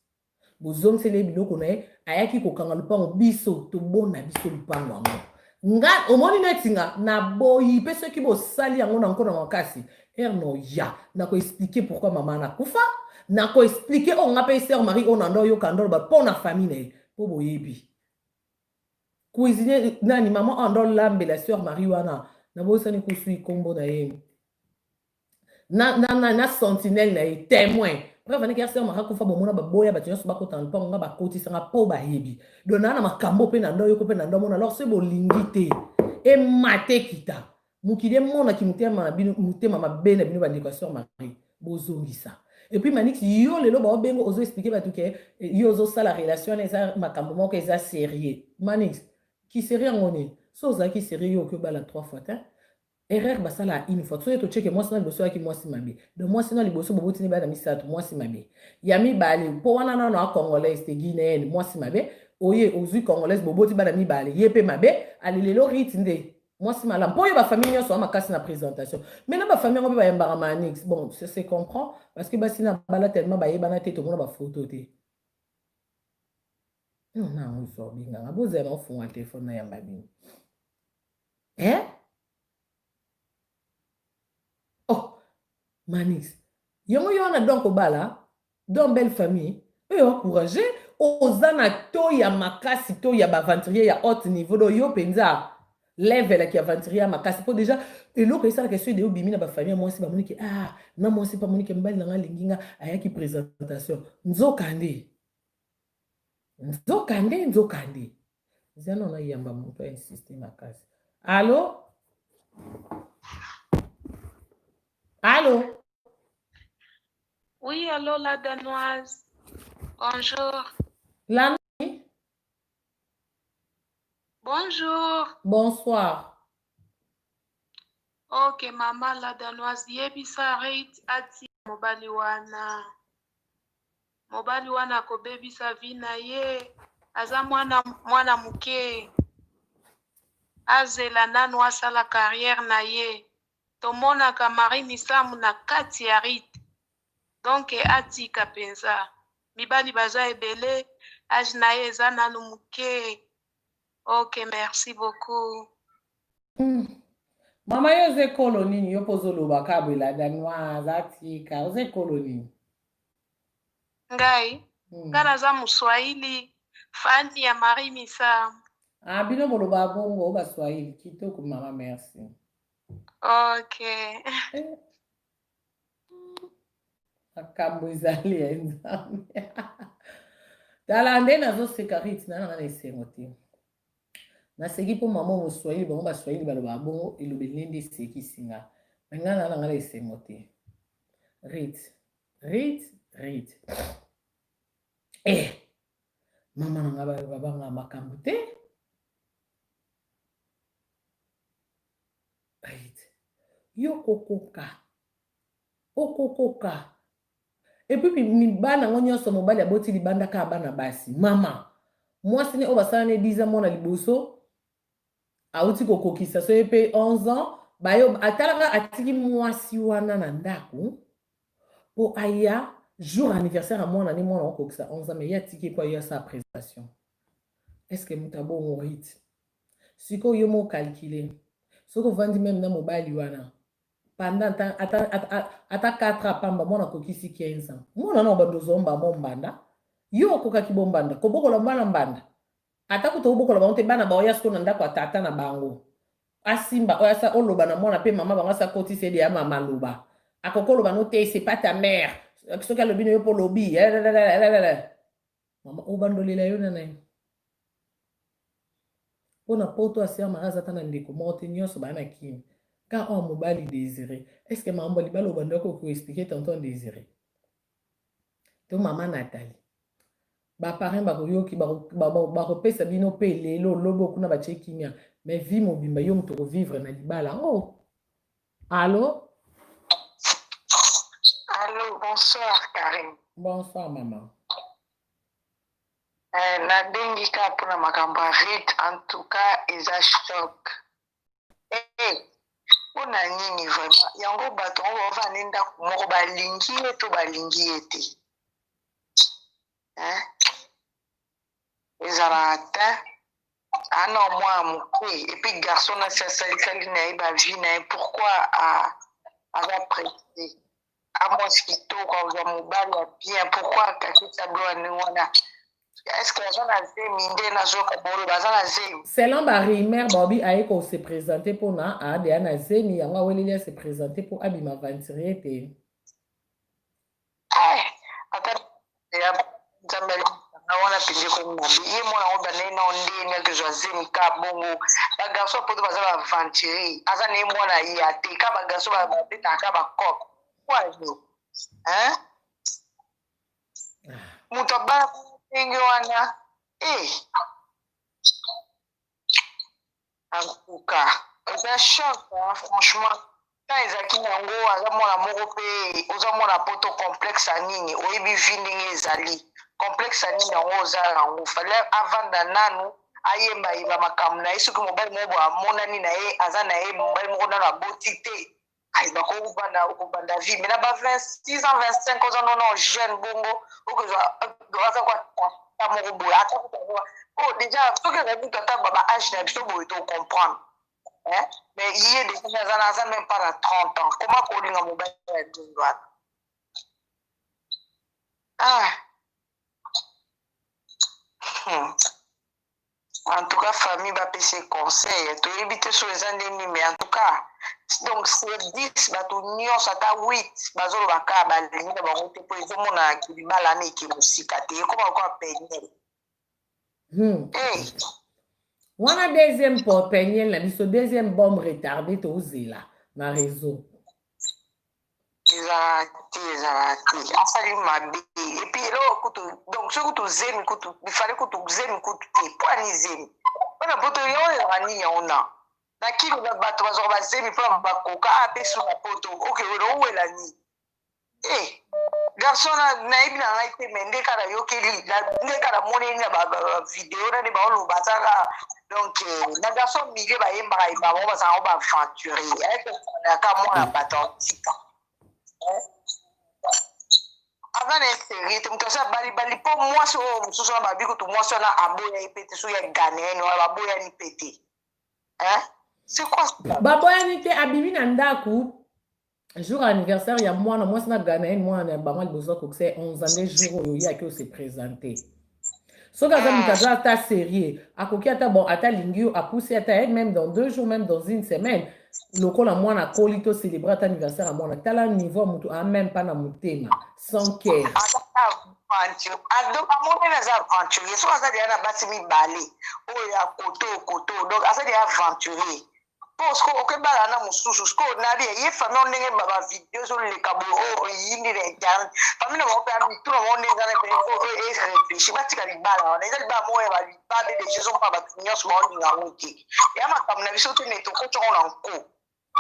bozongiseli ye biloko na ye ayaki kokanga lupango biso tobona biso lupango yango nga omoni neti nga na boyi mpe soki bosali yango na nkona makasi no ya nakoexplike pourquoi mama nakufa nakoexplike oyo nga mpe Sœur Marie oyo nando oyoka ndoloba mpo na famille na ye mpo boyebi cuisine nani mama oyo ando olambela Sœur Marie wana nabosani kosui kombo na ye na sentinelle na ye témoin bref aneki ya Sœur Marie akufa bomona baboya bato nyonso bakota na lupango nga bakotisanga mpo bayebi donc na makambo mpe na ndo oyoko mpe na ndo mona alors soki bolingi te emate kita mokili emonaki motema mabe na bino bandeko ya Sœur Marie bozongisa et puis Manix yo lelo baobengo ozoexplike bato ke yo ozosala relation wana eza makambo moko eza sérieux Manix kiseri yango nini so ozalaki sérieux yo oki obala 3 fois te erreur basala une fois so to cheke mwasi na liboso yaki mwasi mabe de mwasi na liboso bobotini bana misato mwasi mabe ya mibale mpo wana nano acongolaise te guinéenne mwasi mabe oye ozwi congolaise boboti bana mibale ye mpe mabe alelelo riti nde mwasi malamu mpo oyo bafamille nyonso wa makasi na présentation mai na bafamille yango mpe bayembaka manix bon se comprend parce que basi na bala tellement bayebana te tomona bafoto te nango so binganga bozala na ofunga telefone na yamba bino oh manix yango yo wana donc obala dans belle famille oyo encouragé oza na to ya makasi to ya baventurier ya haute niveau do yo mpenza levelaki aventurier ya makasi mpo déjà eloko esalaka eso ede obimi na bafamille ya mwasi bamoniki na mwasi mpa moniki mbali nanga alingi nga ayaki présentation nzokande eza nona yamba moto ainsiste makasi allo Oui, allô, la Danoise. Bonjour. La Bonjour. Bonsoir. Ok, maman, la Danoise. Yebisa rate ati mobali wana ko bebisa vina ye. Aza mwana muke. Azela nanu asala carrière na ye. Tomonaka Marie Misamu na kati ya rite. Donc atika penza. Mibali baza ebele. Age na ye eza nanu muke. Ok, merci beaucoup. Mama yo ze koloni yo pozoloba kabwe la Danoise atika oze koloni. Ngai kana za Muswahili fani ya Marie Misamu. Bino boloba bongo ba Swahili kitoko mama merci. Ok. Akambo ezali ya nzambe. Tala nde nazoseka rite nanga na esengo te. Naseki mpo mama Moswahili bango baswahili baloba bongo elobeli nde esekisi nga me nga nanga na esengo te. Rite mama nanga baloba banga makambo te. Yo okokoka epuis mibana yango nyonso mobali aboti libanda kaka bana basi mama mwasi ne oyo basala ne 10 ans mwana liboso auti kokokisa so ye mpe 11 ans bayo atalaka atiki mwasi wana na ndako mpo aya jour anniversaire ya mwana ne mwana okokisa 11 ans mais ye atiki kwa yo asala présentation est ce que moto abongo rite sikoyo yo mokalkile soki ovandi meme na mobali wana pendant ata 4 apamba mwana akokisi 15 ans mwana na obanda ozomba mombanda yo okokaki bombanda kobokola bana mbanda ata kuta obokola bango te bana baoya siko na ndako atata na bango asimba oyo asa oloba na mwana mpe mama bango asa kotisi ede ya mama loba akokoloba no te c'est pas ta mère soki alobi no yo mpo lobi mama obandolela yo nana ye mpona poto asiya maraza ata na ndeko moko te nyonso baa na kini ka oyo mobali désiré est ce que mambo libala obandaki koexplike tonton désiré to mama Nathalie baparent bakoyoki bakopesa bino mpe lelo lobo kuna batie kimia mais vie mobimba yo moto kovivre na libala allo Bonsoir Karim. Bonsoir maman. Nabengi ka mpona makambo ya rite en tout cas eza choc. Mpona nini vraiment yango bato ngo bavandi ndako moko balingi ye to balingi ye te ezalaka te ana mwana moke epuis garçon na salisali na ye bavie na ye pourquoi aza presse amwasi kitoko aza mobali ya bien pourquoi akakisa biloko wana est-ce que aza na zemi nde nazoka boloba aza na zemi selon barimer baobi aye kose présente mpona adeya na zemi yango aweleli ase présente mpo abima aventurier te ata nzambe wana pende konabi ye mwana ngo banei nao ndenge akezwa zemi ka bongo bagarso poto baza baaventurier aza na ye mwana ye ate ka bagarso babetaka bacope wazo moto abana ndenge wana ankuka C'est un choc, hein, franchement. Quand ils ont dit que poto complexe à nini, oyebi vinding ezali. Complexe à nini, on fallait avant d'ananou, ayemba iba makamna, et ce que mon bel mot à mon ani nae, azanae, mon bel mot dans la beauté. Aïe, bah, au banda vie. Mais là-bas, 26 ans, 25 ans, non, jeune, bongo, ou que je dois savoir quoi, mon robot, oh, déjà, ce que j'ai vu, tata, baba, âge, n'a pas comprendre. Hein? Mais il y a des gens même pas à 30 ans. Comment on dit dans mon bain de droite? Ah. En tout cas, famille va payer ses conseils. Tu évites sur les ennemis, mais en tout cas, donc c'est 10, bah, tu nions, ça t'a 8, bah, zolo, bah, bah, les gens, bah, on te peut, ils ont mon qui mal l'année qui est aussi caté. Comment encore peigner? On a deuxième pour peigner, la biso deuxième bombe retardée, tu oses là, ma réseau. Exactement. Asali mabe. Et puis là, donc ce que tu zemi, il fallait que tu zemi, que tu pas ni zemi. On a poto yo rani on a. Na qui va battre va zemi pour ba koka ape sur la poto. OK, on est là ni. Eh, garçon na ibi na ngai mende kala yo keli, na kala moni na ba vidéo na ni ba lo bataka. Donc na garçon milieu ba yemba ba ba ça on va aventurer. Eh, ka moi na baton tika. Avant d'être tu me ça bali pour moi sur sur ma vie que tout moi sur la aboya ipete sur ya Ghanéen no aboya ni pété hein c'est quoi ça baboya ni te abimi na ndaku jour anniversaire ya mwana mwasi na Ghanéen mwana ba mal besoin que c'est 11 ans des jours il y a que se présenter so ka za mutaza ta sérieux akoki ata bon ata lingio a poussé ata même dans 2 jours même dans une semaine lokola mwana koli to célébrer ta anniversaire à mwana tala niveau mutu a même pas na mutema sans cœur donc amone na za aventurier so ça dia na basi mi balé o ya koto donc ça dia aventurier parce que ok bala na mususu sko na dia ye famille on ndenge baba vidéo sur le cabo o yindi de jan famille na ba mi tout le monde na pe o e réfléchir ba tika li bala on eza ba moya ba de choses on ba tunyo so on nga wuki ya makambo na biso to ne to ko na nko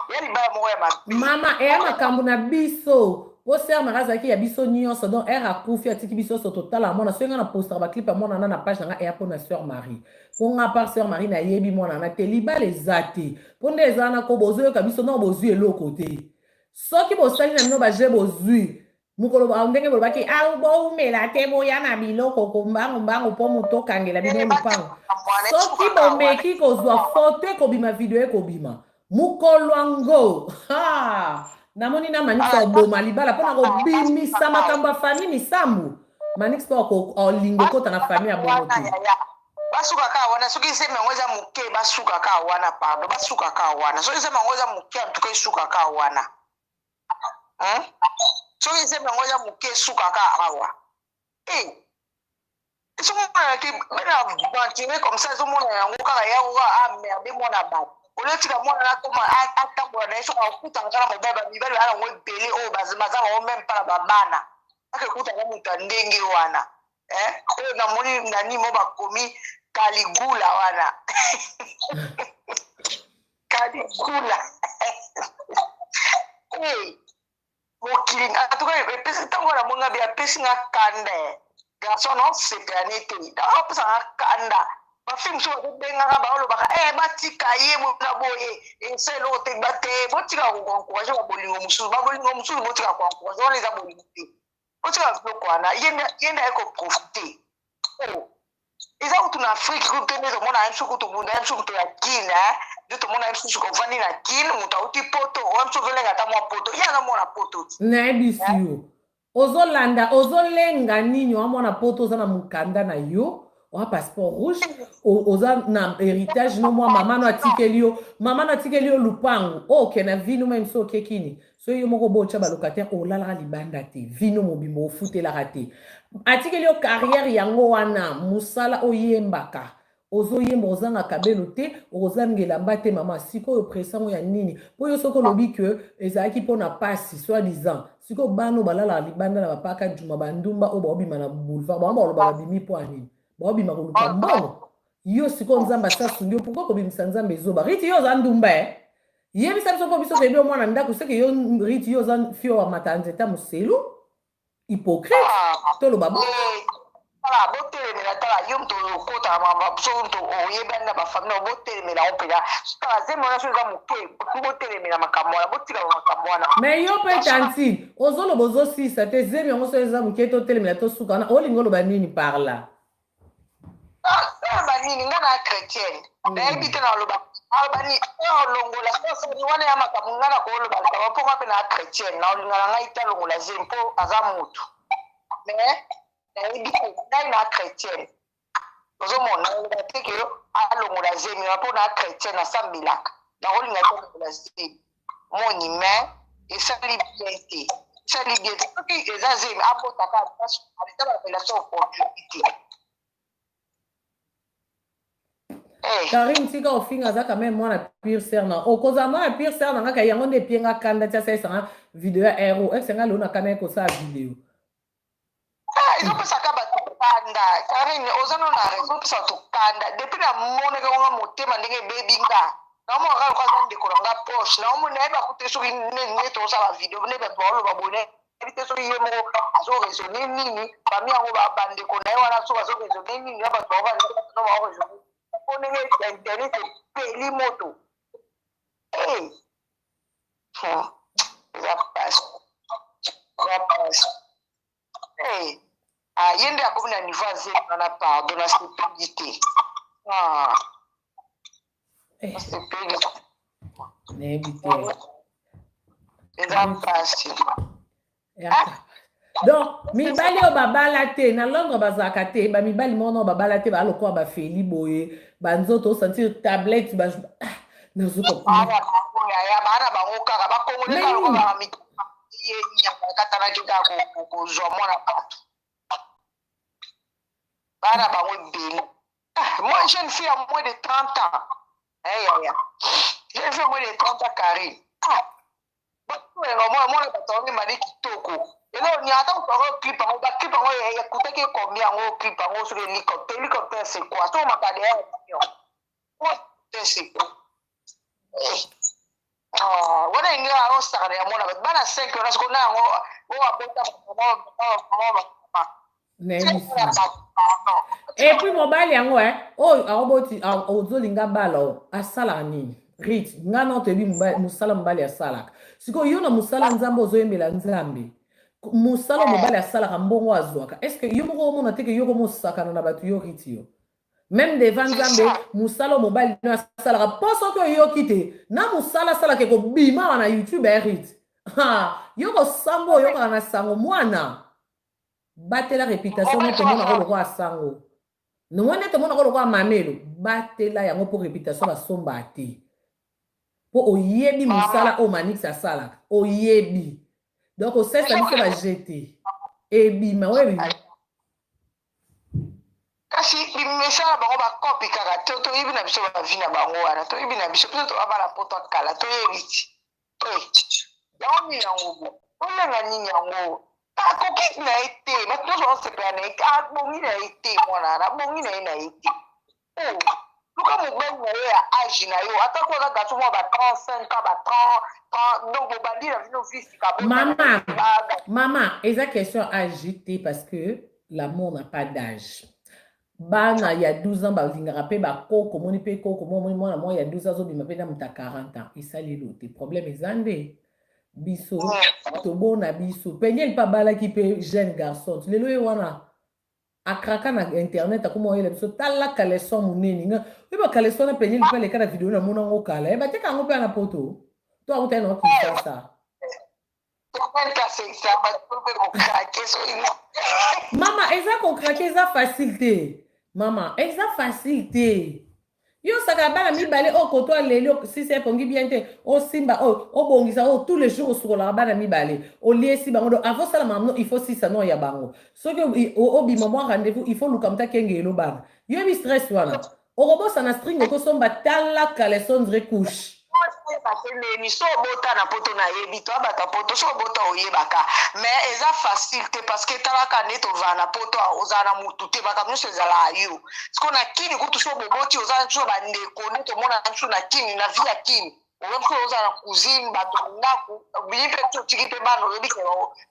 ya li ba moya ba mama e makambo na biso o ser marazaki ya biso nyonso donc era akufi atiki biso so total à mona so nga na poster ba clip à mona na page nga e pour na sœur Marie pour nga par sœur Marie na yebi mona na te liba les ate pour nde ezana ko bozo ka biso no bozu eloko te soki bosali na mino ba je bozu mukolo ba ndenge bo baki a bo umela te boya na biloko ko mbango po muto kangela bino lupango soki bomeki ko zwa photo ko bima video ko bima mukolo ngo ha namoni na manix oboma libala mpona kobimisa makambo ya famille misambu manix mpo olingo kota na famille ya bomo te basuka ka wana soki se mengo eza moke basuka ka wana pardon basuka ka wana soki se mengo eza moke en tout cas suka ka wana hein soki se mengo eza moke suka ka awa eh so mona ki bena vantire comme ça so mona yango kaka yango a merde mona ba oletika mwana na koma atambola na yeso akutanga kala mobaba mibali ala ngo ebele oyo baza bango même pas na babana akekutanga moto ya ndenge wana oyo namoni nani mo bakomi Caligula wana Caligula mokili atuka epesi ntango na monga bi apesi nga kanda garçon non sepane te apesa nga kanda bafilm so babengaka baolobaka batika ye bona boye eselo te bate botika koencourage babolingo mosusu babolingo mosusu botika koencourage wana eza bolingo te botika biloko wana ye nde ekoprofite eza kutu na afrique kutu nde tomona ye msuku tomona ye msuku to ya kine nde tomona ye msusu kovandi na kine moto auti poto oya msuku ozolenga ata mwa poto ye azomona poto ti nayebisi yo ozolanda ozolenga nini oamona poto oza na mokanda na yo oa passeport rouge oza na héritage no mwa mama no atikeli yo lupango oke na vino meme so okekini so yo moko botya balocataire olalaka libanda te vino mobimbo ofutelaka te atikeli yo carrière yango wana mosala oyembaka ozoyemba ozangaka belo te okozangela mba te mama sikoyo presango ya nini mpo yo soki olobi ke ezalaki mpona pasi soi disant sikoyo bana balalaka libanda na bapaka juma bandumba oyo baobima na boulevard bango balobaka bimi mpo ya nini baobima koluka mbongo yo siko nzamba sasungi yo pourquoi kobimisa nzambe ezoba riti yo za ndumba yebisa biso mpo biso toyebi omwana ndako seke yo riti yo za fio wa mata nzeta moselu hypocrite toloba bo botelemela tala yo moto okota so moto oyebani na bafamile na botelemela o mpena tala zembe wana so eza moke botelemela makambo wana botika makambo wana mais yo mpe tantine ozoloba ozosisa te zemi yango so eza moke totelemela tosuka wana olingi oloba nini par là banini nga na chrétienne nayebi te na oloba albani olongola sosoni wana ya makambo nga na kooloba likaba mpo nga mpe na chrétienne na olinga na ngai te alongola zemi mpo aza motu mais nayebi te ngai na chrétienne ozomona oloba te ke alongola zemi mpo na chrétienne asambelaka nakolinga te alongola zemi moni mais esali bien te esali bien te soki eza zemi abotaka ata barelation opportunité Karim tika ofinga za quand même mwana pire ser na okoza mwana pire ser na ngaka yango nde pienga kanda tia sesa video ya ero esenga lona kana ko sa video ezopesaka bato kanda Karim ozano na raison pesa to kanda depuis na mona ka nga motema ndenge bebi nga na mo ka kwa ndeko nga poche na mo neba kute soki ne to sa video ne ba bolo ba bone ebite soki yemo azo raisonner nini bami yango ba bandeko na yo wana so azo raisonner nini ba to ba no ba raisonner on est internet peli moto ça passe yende akomi na niveau azeli na pardon na stupidité stupidité eza pasi donc mibali oyo babala te na londres bazalaka te bamibali mona oyo babala te balokola bafeli boye banzoto osentir tablette nazokokuna bana bango kaka bakongolekatanaki kaka kozwa mwana bato bana bango ebele moi jeune fille à moins de 30 ans jeune fille à moins de 30 ans carré mwana bato wango emali kitoko elo ni ata ko clip yango ba clip yango ya kutaki combien yango clip yango sur hélicoptère c'est quoi so makade ya c'est quoi wana ngi aro sara ya mona bana 5 wana siko na yango o abota et puis mobile yango aoboti ozolinga bala asala nini rit nga na otebi musala mobali asalaka siko yo na musala nzambe ozoyembela nzambe musala mobali asalaka mbongo azwaka est ce que yo moko omona te ke yo komosakana na bato yo riti yo même devant nzambe musala mobali no asalaka mpo soki oyoki te na musala asalaka ekobima wana youtube erit yo kosambo oyokaka na sango mwana batela réputation nete monako lokwa asango nongo nete monako lokwa mamelo batela yango mpo réputation basomba te mpo oyebi musala oyo manix asalaka oyebi donc osesa biso bajete ebima oyebi kasi misala bango bakopi kaka te toyebi na biso bavi na bango wana toyebi na biso biso toabana poto akala toyebi ti yango nini yango olenga nini yango akoki na ye te bato nyonso basepela na ye te abongi na ye te mwana abongi na ye na ye te luka mobali na ye ya age na yo ata ko aza gaso mwa ba 35 ans ba 30 donc bobandi na vino visika mama eza question age te parce que l'amour n'a pas d'âge bana ya 12 ans balingaka mpe bakoko moni mpe koko momoni mwana mwa ya 12 ans azobima mpe na moto ya 40 ans esalelo te problème eza nde biso tobona biso penyeli mpe abalaki mpe jeune garçon lelo ye wana akraka na internet akoma oyela biso tala kaleson monene nga oyeba kaleson na penyeli mpe aleka na video na mona ngo kala ye bateka yango mpe na poto to akutali na wakisasa mama eza kokrake eza facile te mama eza facile te yo saka bana mibale okoto aleli sisi epongi bien te osimba obongisa tous les jours osukolaka bana mibale oliesi bango do avant sala mamno il faut sisa no ya bango soki obima mwa rendez-vous il faut luka muta kengelo bana yo bi stress wana okobosa na string okosomba tala kaleson ndre couche ni so bota na poto na yebi to abata poto so bota oyebaka mais eza facilité parce que talaka neto vana poto ozana mutu te baka nyonso ezala yo siko na kini kutu so boboti ozana so bandeko neto mona nsu na kini na via kini ozo ozana cousine bato ndaku bipe to tikipe bano yebi ke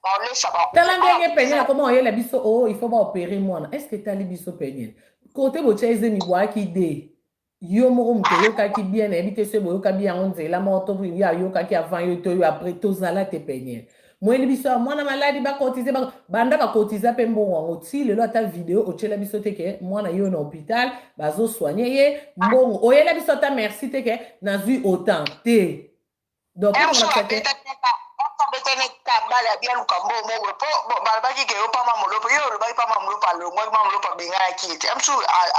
ba olesa ba tala ngenge penyela comment oyela biso oh il faut ba opérer mwana est-ce que tali biso penyela côté bocheze mi boaki de yo moko mutu oyokaki bien nayebi te so boyoka bien yango nzela moko to ya oyokaki avant yo to yo après tozala te penyela moyeli biso ya mwana maladi bakotize banda bakotiza mpe mbongo yango ti lelo ata video otyela biso te ke mwana yo na hôpital bazosoigne ye mbongo oyela biso ata merci te ke nazwi autant te donc betene kabala bia lukambo mo po balabaki ke yo pama molopo yo lobaki pama molopo alongwa pama molopo benga kiti amsu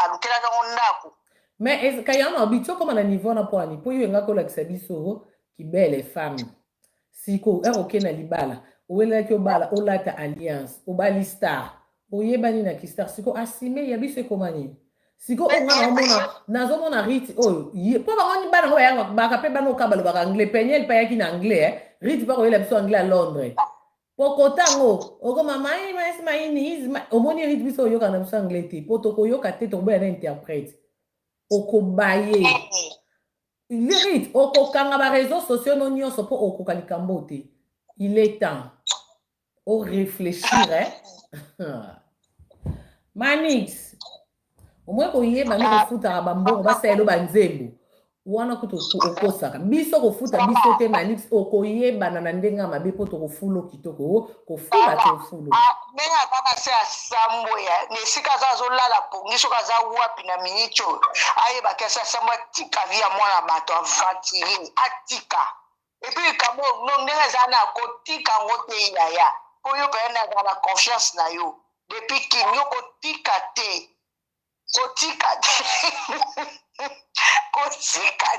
alukela ka ndako mais kayana obitio comme na niveau na poani po yo ngako la kisabiso ki belle femme siko eroke na libala owela ki obala olata alliance obali star oyebani na ki star siko asime ya biso komani siko onga omona nazomona riti oyo po bangoni bana ngo yanga baka pe bano kabalo baka anglais penyel pa yaki na anglais riti pa ko yela biso anglais à Londres poko tango oko mama is omoni riti biso oyoka na biso anglais te po toko yoka te to boya na interprète okobaye riti okokanga ba réseaux sociaux no nyonso po okoka likambo te il est temps au réfléchir Manix omwe koyeba ni kofutaka bambongo basaelo banzembo wana kutu okosaka biso kofuta biso te Manix okoyebana na ndenge ya mabe po tokofulo kitoko kofula tofulo menga kaka se asambo ya nesika za zolala pongiso kaza wapi na minicho ayeba kesa sambo tika via mwana bato avatiri atika et puis kamo no ndenge za na kotika ngote ya po yo pena na confiance na yo depuis kinyo kotika te kotika te kotika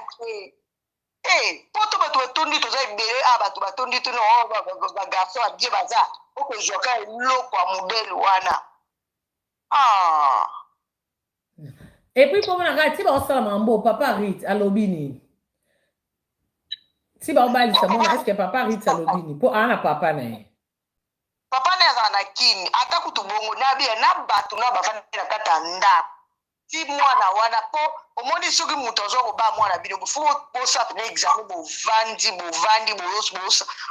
te poto bato batondi toza ebele bato batondi tino bagarso abie baza okozoka eloko ya modele wana epuis mpo monaka ti baosala mambo papa rit alobi nini ti baobalisa mona eske papa rit alobi nini mpo ana papa na ye papa na azala na kini ata kutu bongo na bia na bato na bafandi na kati ya ndako ti mwana wana po omoni soki moto aza koba mwana bino fo bosapa na examen bovandi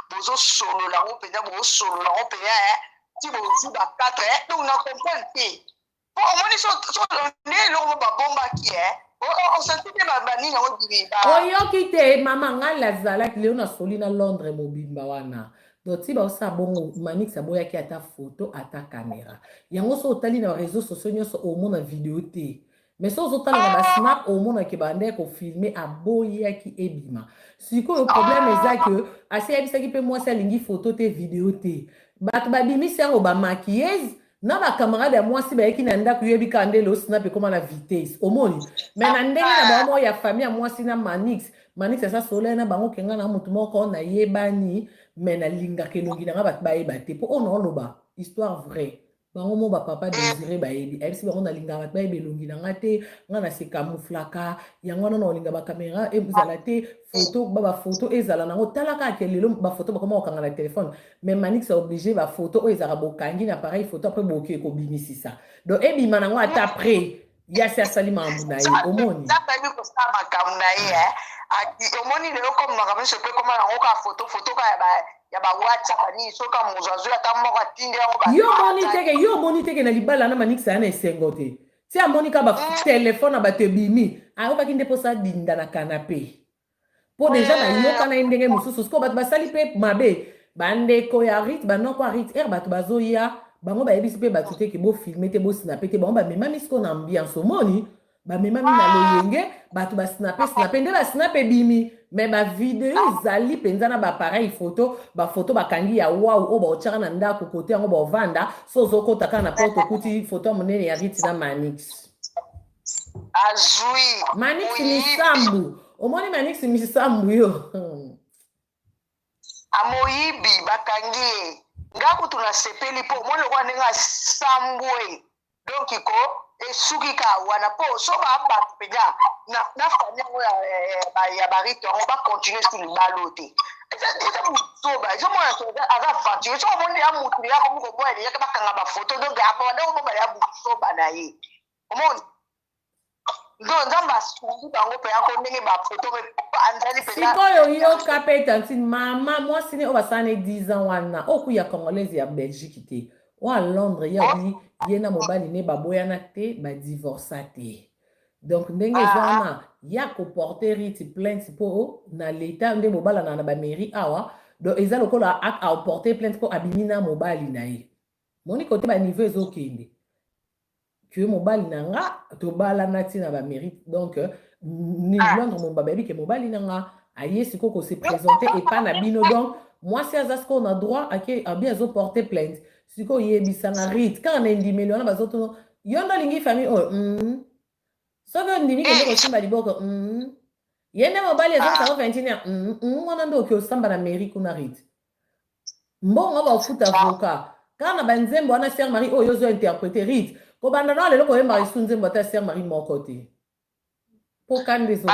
bozosolola ngo mpenza bozosolola ngo mpenza ti bozwi ba 4 donc na comprendre te po omoni so nde eloko babombaki osenti te banini yango bibiba oyoki te mama ngai lazalaki leo nasoli na Londres mobimba wana donc ti baosala bongo Manix aboyaki ata foto ata caméra yango so otali na réseaux sociaux nyonso omona video te mais so ozotala na basnap omonaki bande kofilme aboyaki ebima sikoyo problème eza ke asi ayebisaki mpe mwasi alingi foto te video te bato babimisi yango bamaquilleuse na bacamarade ya mwasi bayeki na ndako yoyebi kaka nde leo snap ekoma na vitesse omoni mais na ndenge na bango ya famille ya mwasi na Manix asa solo na bango kenga na motu moko nayebani mais nalingaka elongi nanga bato bayeba te mpo ona oloba histoire vraie bango mo bapapa désiré bayebi ayebisi bango nalingaka bato bayeba elongi nanga te nga na se camouflaka yango wana na olinga bacaméra ezala te foto bafoto ezala nango tala kaka lelo bafoto bakoma kokanga na telefone mais Manix aoblige bafoto oyo ezalaka bokangi na pareil photo apres boke ekobimisisa donc ebima nango ata apres yasi asali makambo na ye omoni nabayebi kosala makambo na ye omoni lelo comme makambo nyonso mpe koma nango ka foto ka ya ba WhatsApp ani soka mozazwi ata moko atindi yango yo omoni teke na libala na Manix aya na esengo te ti amoni ka batelefone na bato ebimi ayokaki nde mposa dinda na kanape mpo deja nayoka na ye ndenge mosusu siko bato basali mpe mabe bandeko ya rit banoko ya rit bato bazoya bango bayebisi mpe bato teke bofilme te bosinape te bango bamemami siko na ambiance omoni bamemami na loyenge bato basinape nde basinape ebimi mais bavideo ezali mpenza na bapareil bafoto bakangi ya wau oyo baotyaka na ndako kote yango baovanda so ozokota kaka na porte okuti foto ya monene ya riti na Manix Manix misambu omoni Manix misambu yo amoyibi bakangi ye nga kutu na sepeli mpo omoni lokwa ndenge asambwe donc ko et sukika wana po so ba ba pega na famille ya barito on va continuer sur le baloté eza mutoba eza mwana aza aventure so moni ya mutu ya ko ko boye ya ka kanga ba photo donc abonda ko ba ya mutoba na ye omoni donc nzamba sungi bango pe yako ndenge ba photo me anzali pe sikoyo yo kape tantine mama moi sine o basane 10 ans wana okuya congolaise ya Belgique te o à Londres ya bi yena mobali ne baboyana te ba divorça te donc ndenge wana ya ko porter rite plainte po na l'état nde mobala na ba mairie awa donc eza lokola a porter plainte po abimina mobali na ye moni côté ba niveau ezokende que mobali nanga to bala nati na ba mairie donc ni Londres mon babi que mobali nanga aye siko ko se présenter et pas na bino donc moi c'est à ce qu'on a droit à que bien zo porter plainte siko yebisanga rite quand on indimé on a bazoto yondo lingi famille oh so que ndimi ke ko simba liboko yende mobali ezo 21 mwana ndo ke osamba na mairie kuna rite mbongo ba futa avocat quand na banzembo wana sœur Marie oh yozo interpréter rite ko banda na lelo ko yemba isunzembo ta sœur Marie mon côté pour kande zo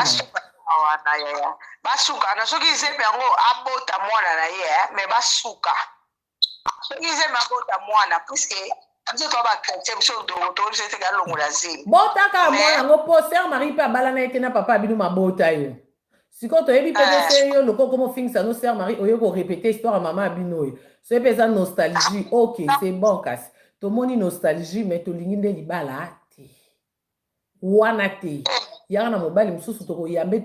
basuka na soki nzembe yango abota mwana na ye mais basuka soki nzembe abota mwana puisque nzoto abakretien biso toyebisa ete kalongola nzembe botaka mwana yango po sœur Marie mpe abala na ete na papa abino mabota yo sikoyo toyebi pete se yo loko komofingisa no sœur Marie oyo korepete histoire ya mama abino oyo so epe eza nostalgie ok c'est bon kasi tomoni nostalgie mais tolingi nde libala te wana te yaka na mobali mosusu tokoyambe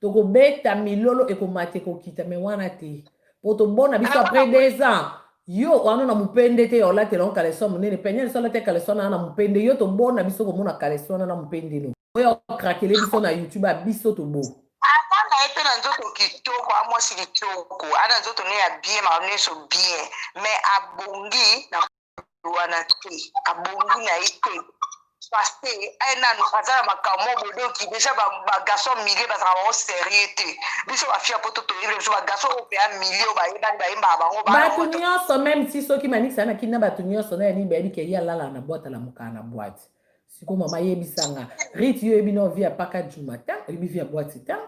tokobeta milolo ekomate kokita me wana te po tobona biso après 2 ans yo wana na mupende te olatela kaleso monene penye so olate kaleso na mupende yo tobona biso komona kaleso na mupende no oyo krakele biso na YouTube biso tobo atanga ete na nzoto kitoko amwasi kitoko ana nzoto ne ya bien ma ne so bien mais abongi na wana te abongi na ite parce que ay nanu azala makamo bodo ki déjà ba garçon milieu ba travailler sérieux te biso ba fia poto to ile biso ba garçon o pe a milieu ba yeba ba yimba bango ba tunyo so même si soki manisa na kina ba tunyo so na ni bebi ke ya lala na boîte la muka na boîte siko mama yebisanga rite yo ebino via paka juma ta ebi via boîte ta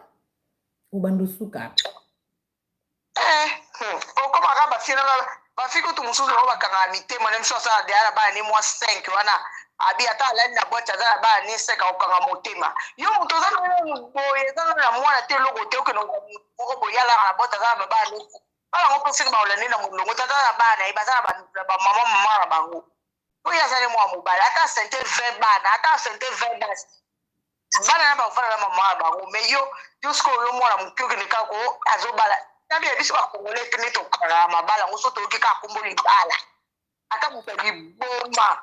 o bando suka o koma ka ba fia ba fiko to mususu ba kanga mitemo nem so sa de ala ba ni moi 5 wana abi ata la na boîte za ba ni seka okanga motema yo muto za no boye za na mwana te logo te okeno ko boya la na boîte za ba ni ala ngo pese ba ola ni na mulongo ta za ba na ibaza ba mama na bango oya za ni mwa mobile ata sente 20 bana ata sente 20 bas bana na ba fana na mama na bango me yo sko yo mwana mukyoke ni kako azobala tabi biso ba kongole tene to kala mabala ngo so to ki ka kumboli bala ata mutagi bomba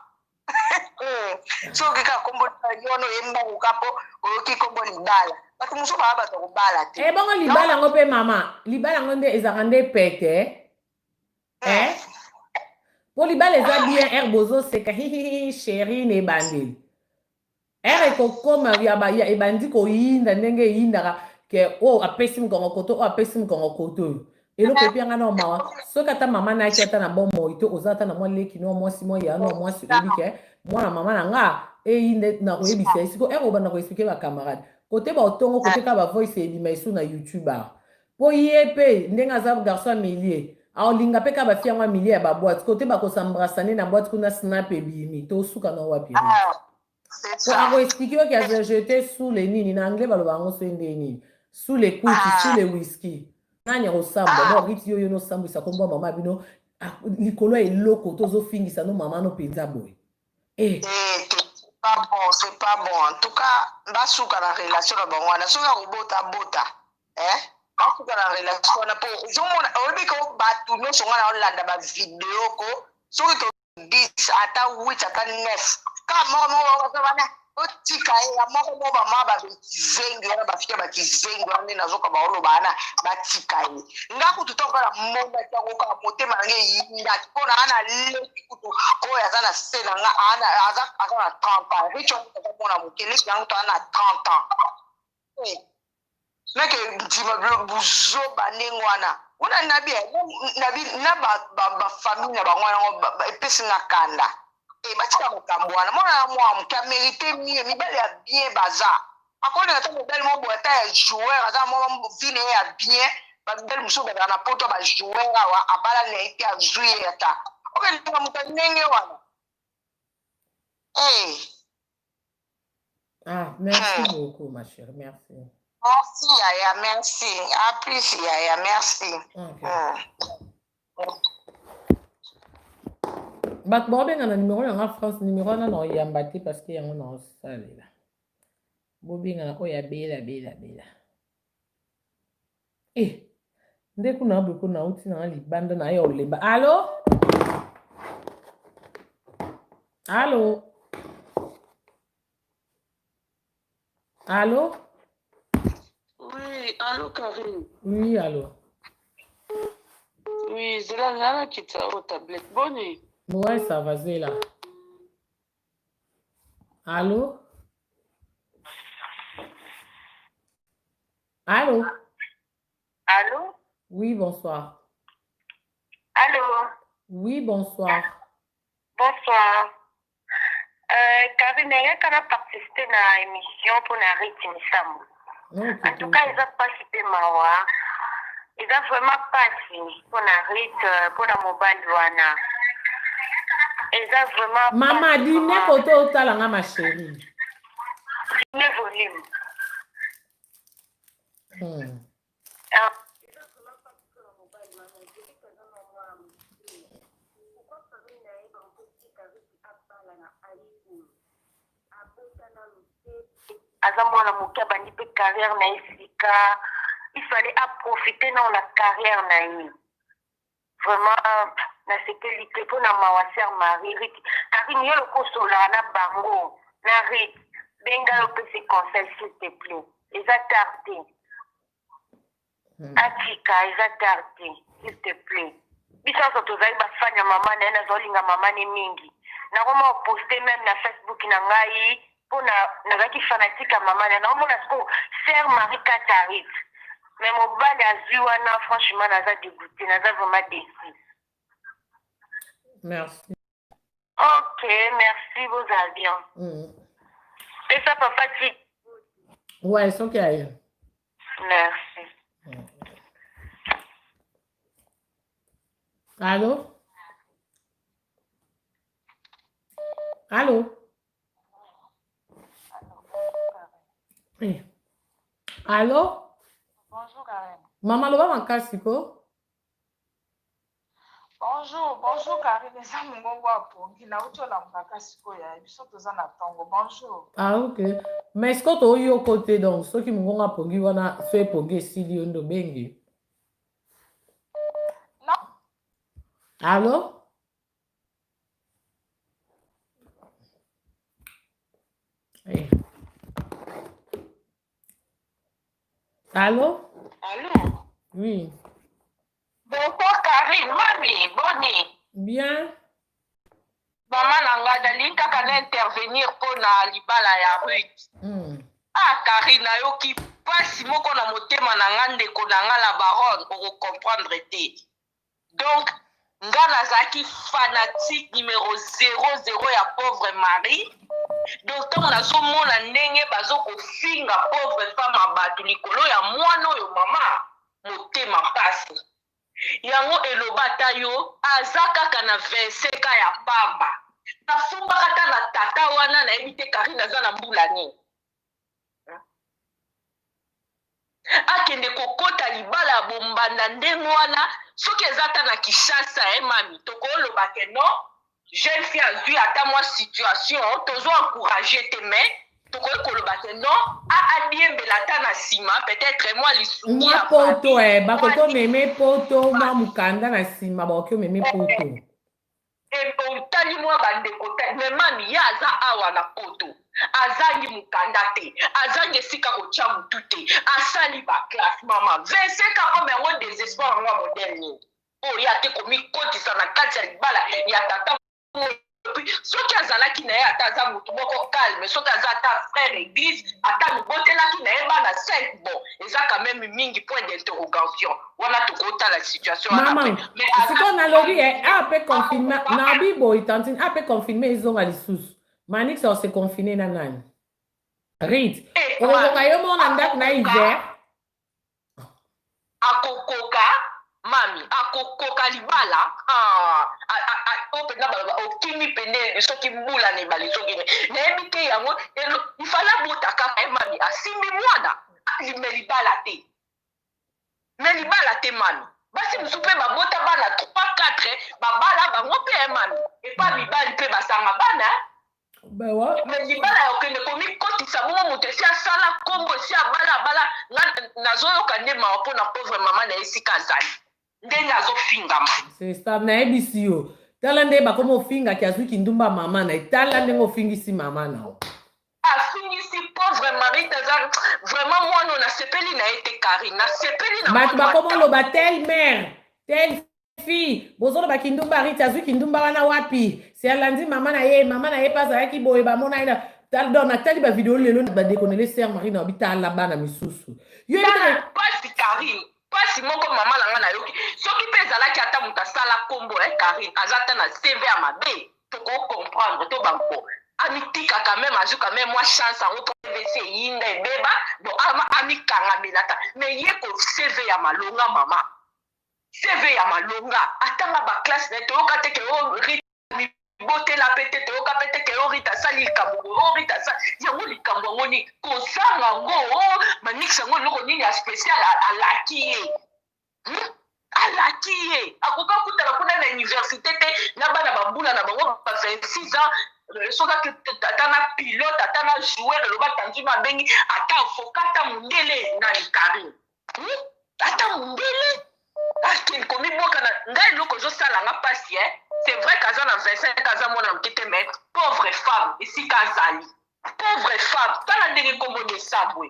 so kika kombo yono yemba ukapo oyoki kombo libala batu muso ba to kubala te bongo libala ngo pe mama libala ngo nde ezaka nde pete po libala eza bien herbozo seka hihihi chérie ne bandeli ekokoma ya ebandi koyinda ndenge eyindaka ke o apesi mkongo koto o apesi mkongo koto eloko epianga na mawa soki ata mama na yaki ata na bomoi to oza ata na mwa leki no mwasi mo ya no mwasi oyebi ke mwana mama na nga eyinde na koyebisa esiko ekobanda koexplike bakamarade kote baotongo kote ka bavoice ebima esu na YouTube po ye mpe ndenge aza garçon milie aolinga mpe ka bafia yango milie ya baboite kote bakosambrasane na boite kuna snap ebimi tosuka na wapi po akoexplike oki azajete sous le nini na anglais baloba yango so ende nini sous les couches sous les whisky nani akosambwa no riti yoyo nosambwisa kombo mama bino likolo ya eloko tozofingisa no mama no mpenza boye c'est pas bon en tout cas basuka na relation na bango wana soki akobota bota basuka na relation wana po ozomona oyebi ko bato nyonso nga na olanda bavideo ko soki to 10 ata 8 ata 9 ka moko wana otika ya moko mo bama bakizengi wana bafika bakizengi wana nazoka baoloba wana batika ye ngaku tutoka monda tango ka motema nge yinda pona ana leki kutu oya zana sena nga ana aza na 30 ans richo mona mukele yango to ana 30 ans meke ndima buzo banengo wana una nabi na ba famille na bango epesi na kanda Et batika mokambo wana mwana mwa muke mérité mieux mibali ya bien baza akona ta mobali mo boita ya joueur aza mo vine ya bien ba mibali muso ba na poto ba joueur awa abala na ite a jouer ata okende nga mutanyenge wana Merci beaucoup ma chérie, merci. Merci Yaya, merci. À plus Yaya, merci. Bato bobenga na numéro yanga France numéro wana na oyamba te parce que yango na osalela bobenga na oya bela nde kuna abweko na uti na libanda na yo olemba. Allo Oui, allô Karine. Oui, allô. Oui, Zéla qui t'a au tablette. Bonne nuit. Ouais, ça va, Zéla. Allô? Allô? Allô? Oui, bonsoir. Allô? Oui, bonsoir. Bonsoir. Karine, je vais participer à l'émission pour la rythme Samu. En tout cas, ils ont participé mawa. Ils ont vraiment passé pour la rythme, pour la mobile wana. Ils ont vraiment. Maman, dis-moi koto talanga ma chérie. Dis-moi volume. Azamwana mukia bandi pe carrière na isika il fallait profiter dans la carrière na yi vraiment na sécurité pour na mawaser Marie Karine yo ko sola na bango na rit benga yo pe se conseil s'il te plaît les attardé atika les attardé s'il te plaît bisa so tozali bafanya mama na zolinga mama ni mingi na koma poster même na Facebook na ngai nazaki fanatique à maman na mona ko sœur Marie Katarit mais mon bal azui wana franchement naza dégoûté naza vraiment déçu. Merci. OK, merci, vous allez bien. Et ça papa tu? Ouais, c'est OK. Merci. Allô? Allô? Allô? Bonjour Karine. Maman loba makasi ko? Bonjour Karine. Eza mongongo apongi na utola makasi ko ya biso toza na tongo. Bonjour. Ah OK. Mais est-ce que to yo côté donc ceux qui mongongo apongi wana fait pongi sili ondo bengi? Non. Allô? Allô? Allô? Oui. Bonsoir Karine, mami, bonne. Bien. Maman nanga dali kaka na intervenir pour na libala ya rue. Karine ayoki pasi moko na motema na nga ndeko na nga la baronne pour comprendre te. Donc nga nazaki fanatique numéro 00 ya pauvre Marie. Donc tant nazomona ndenge bazokofinga pauvre femme abatu likolo ya mwana oyo mama motema pasi yango elobata yo aza kaka na 25 ka ya pamba nafumbaka ta na tata wana nayebi te Karine aza na mbula nini akende kokota libala ya bombanda ndenge wana soki eza ta na Kinshasa mami tokoloba ke non jeune fille azwi ata mwa situation tozo encourager te mais tokoki koloba te non adiembela ata na nsima peut-être mwa lisungi mwa poto bakoki omeme poto mwa mukanda na nsima bakoki omeme poto otali mwa bandeko te me mami ye aza awa na poto azangi mukanda te azangi esika kotya mutu te asali baklasse mama 25 ans yango désespoir yango moderne oyo ate komikotisa na kati ya libala ya tata soki azalaki na ye ata aza motu moko calme soki aza ata frère église ata mibotelaki na ye bana 5 bon ça quand même mingi point d'interrogation. On a tout compte la situation. Maman, si on a lobby, a peut confirmer, Nabi boy tantine, a peut confirmer ils ont à l'issous. Manix on s'est confiné na nani. Read. On va y mon andak na hiver. Akokoka, mami, akokoka libala. Okimi pene, soki mbula ne bali soki ne. Nebite yango, il fallait botaka mami, asimbi mwana. Melibala te. Melibala te mami. Basi msupe babota bana 3 4 babala bango pe mami. Et pas mibali pe basanga bana. Ben ouais. Melibala okende komi koti sabongo mutesi asala kombo si abala nazoyo kande ma po na pauvre maman na esika zali. Ndenge azofingama. C'est ça na ebisi yo. Tala nde ba komo finga ki azuki ndumba mama na tala nde ngo fingisi mama na. Afingisi pauvre mari taza vraiment moi on a sepeli na été Karine na sepeli na. Ba ba komo lo ba telle mère, telle fille, bozo ba kindumba riti azuki ndumba wana wapi? C'est alandi mama na ye pasa yaki boye ba mona ina tal don na tali ba vidéo lelo ba déconner sœur Marie na bita la bana misusu. Yo pas si Karine. Pas si moko mama langa na yoki. Soki pesa la ki ata muta sala kombo Karine azata na CV à mabe. To comprendre to banko. Amitika quand même azu quand même moi chance en autre VC yinda beba bon amika ngabelata mais ye ko CV ya malonga mama. CV ya malonga atanga ba classe na to ka teke o bote la pete to ka pete ke o rita sali kambo o rita sa yango likambo ngoni ko sanga ngo manixa ngo loko nini spécial à laki alakie akoka kutala kuna na université te na bana bambula na bango ba 26 ans soka que tata pilote tata joueur le ba tanzi mabengi ata avocat mundele na Karine ata mundele akin komi boka na ngai loko zo sala nga pasi c'est vrai kaza na 25 kaza mona mtete mais pauvre femme ici kazali pauvre femme tala ndenge kombo de sabwe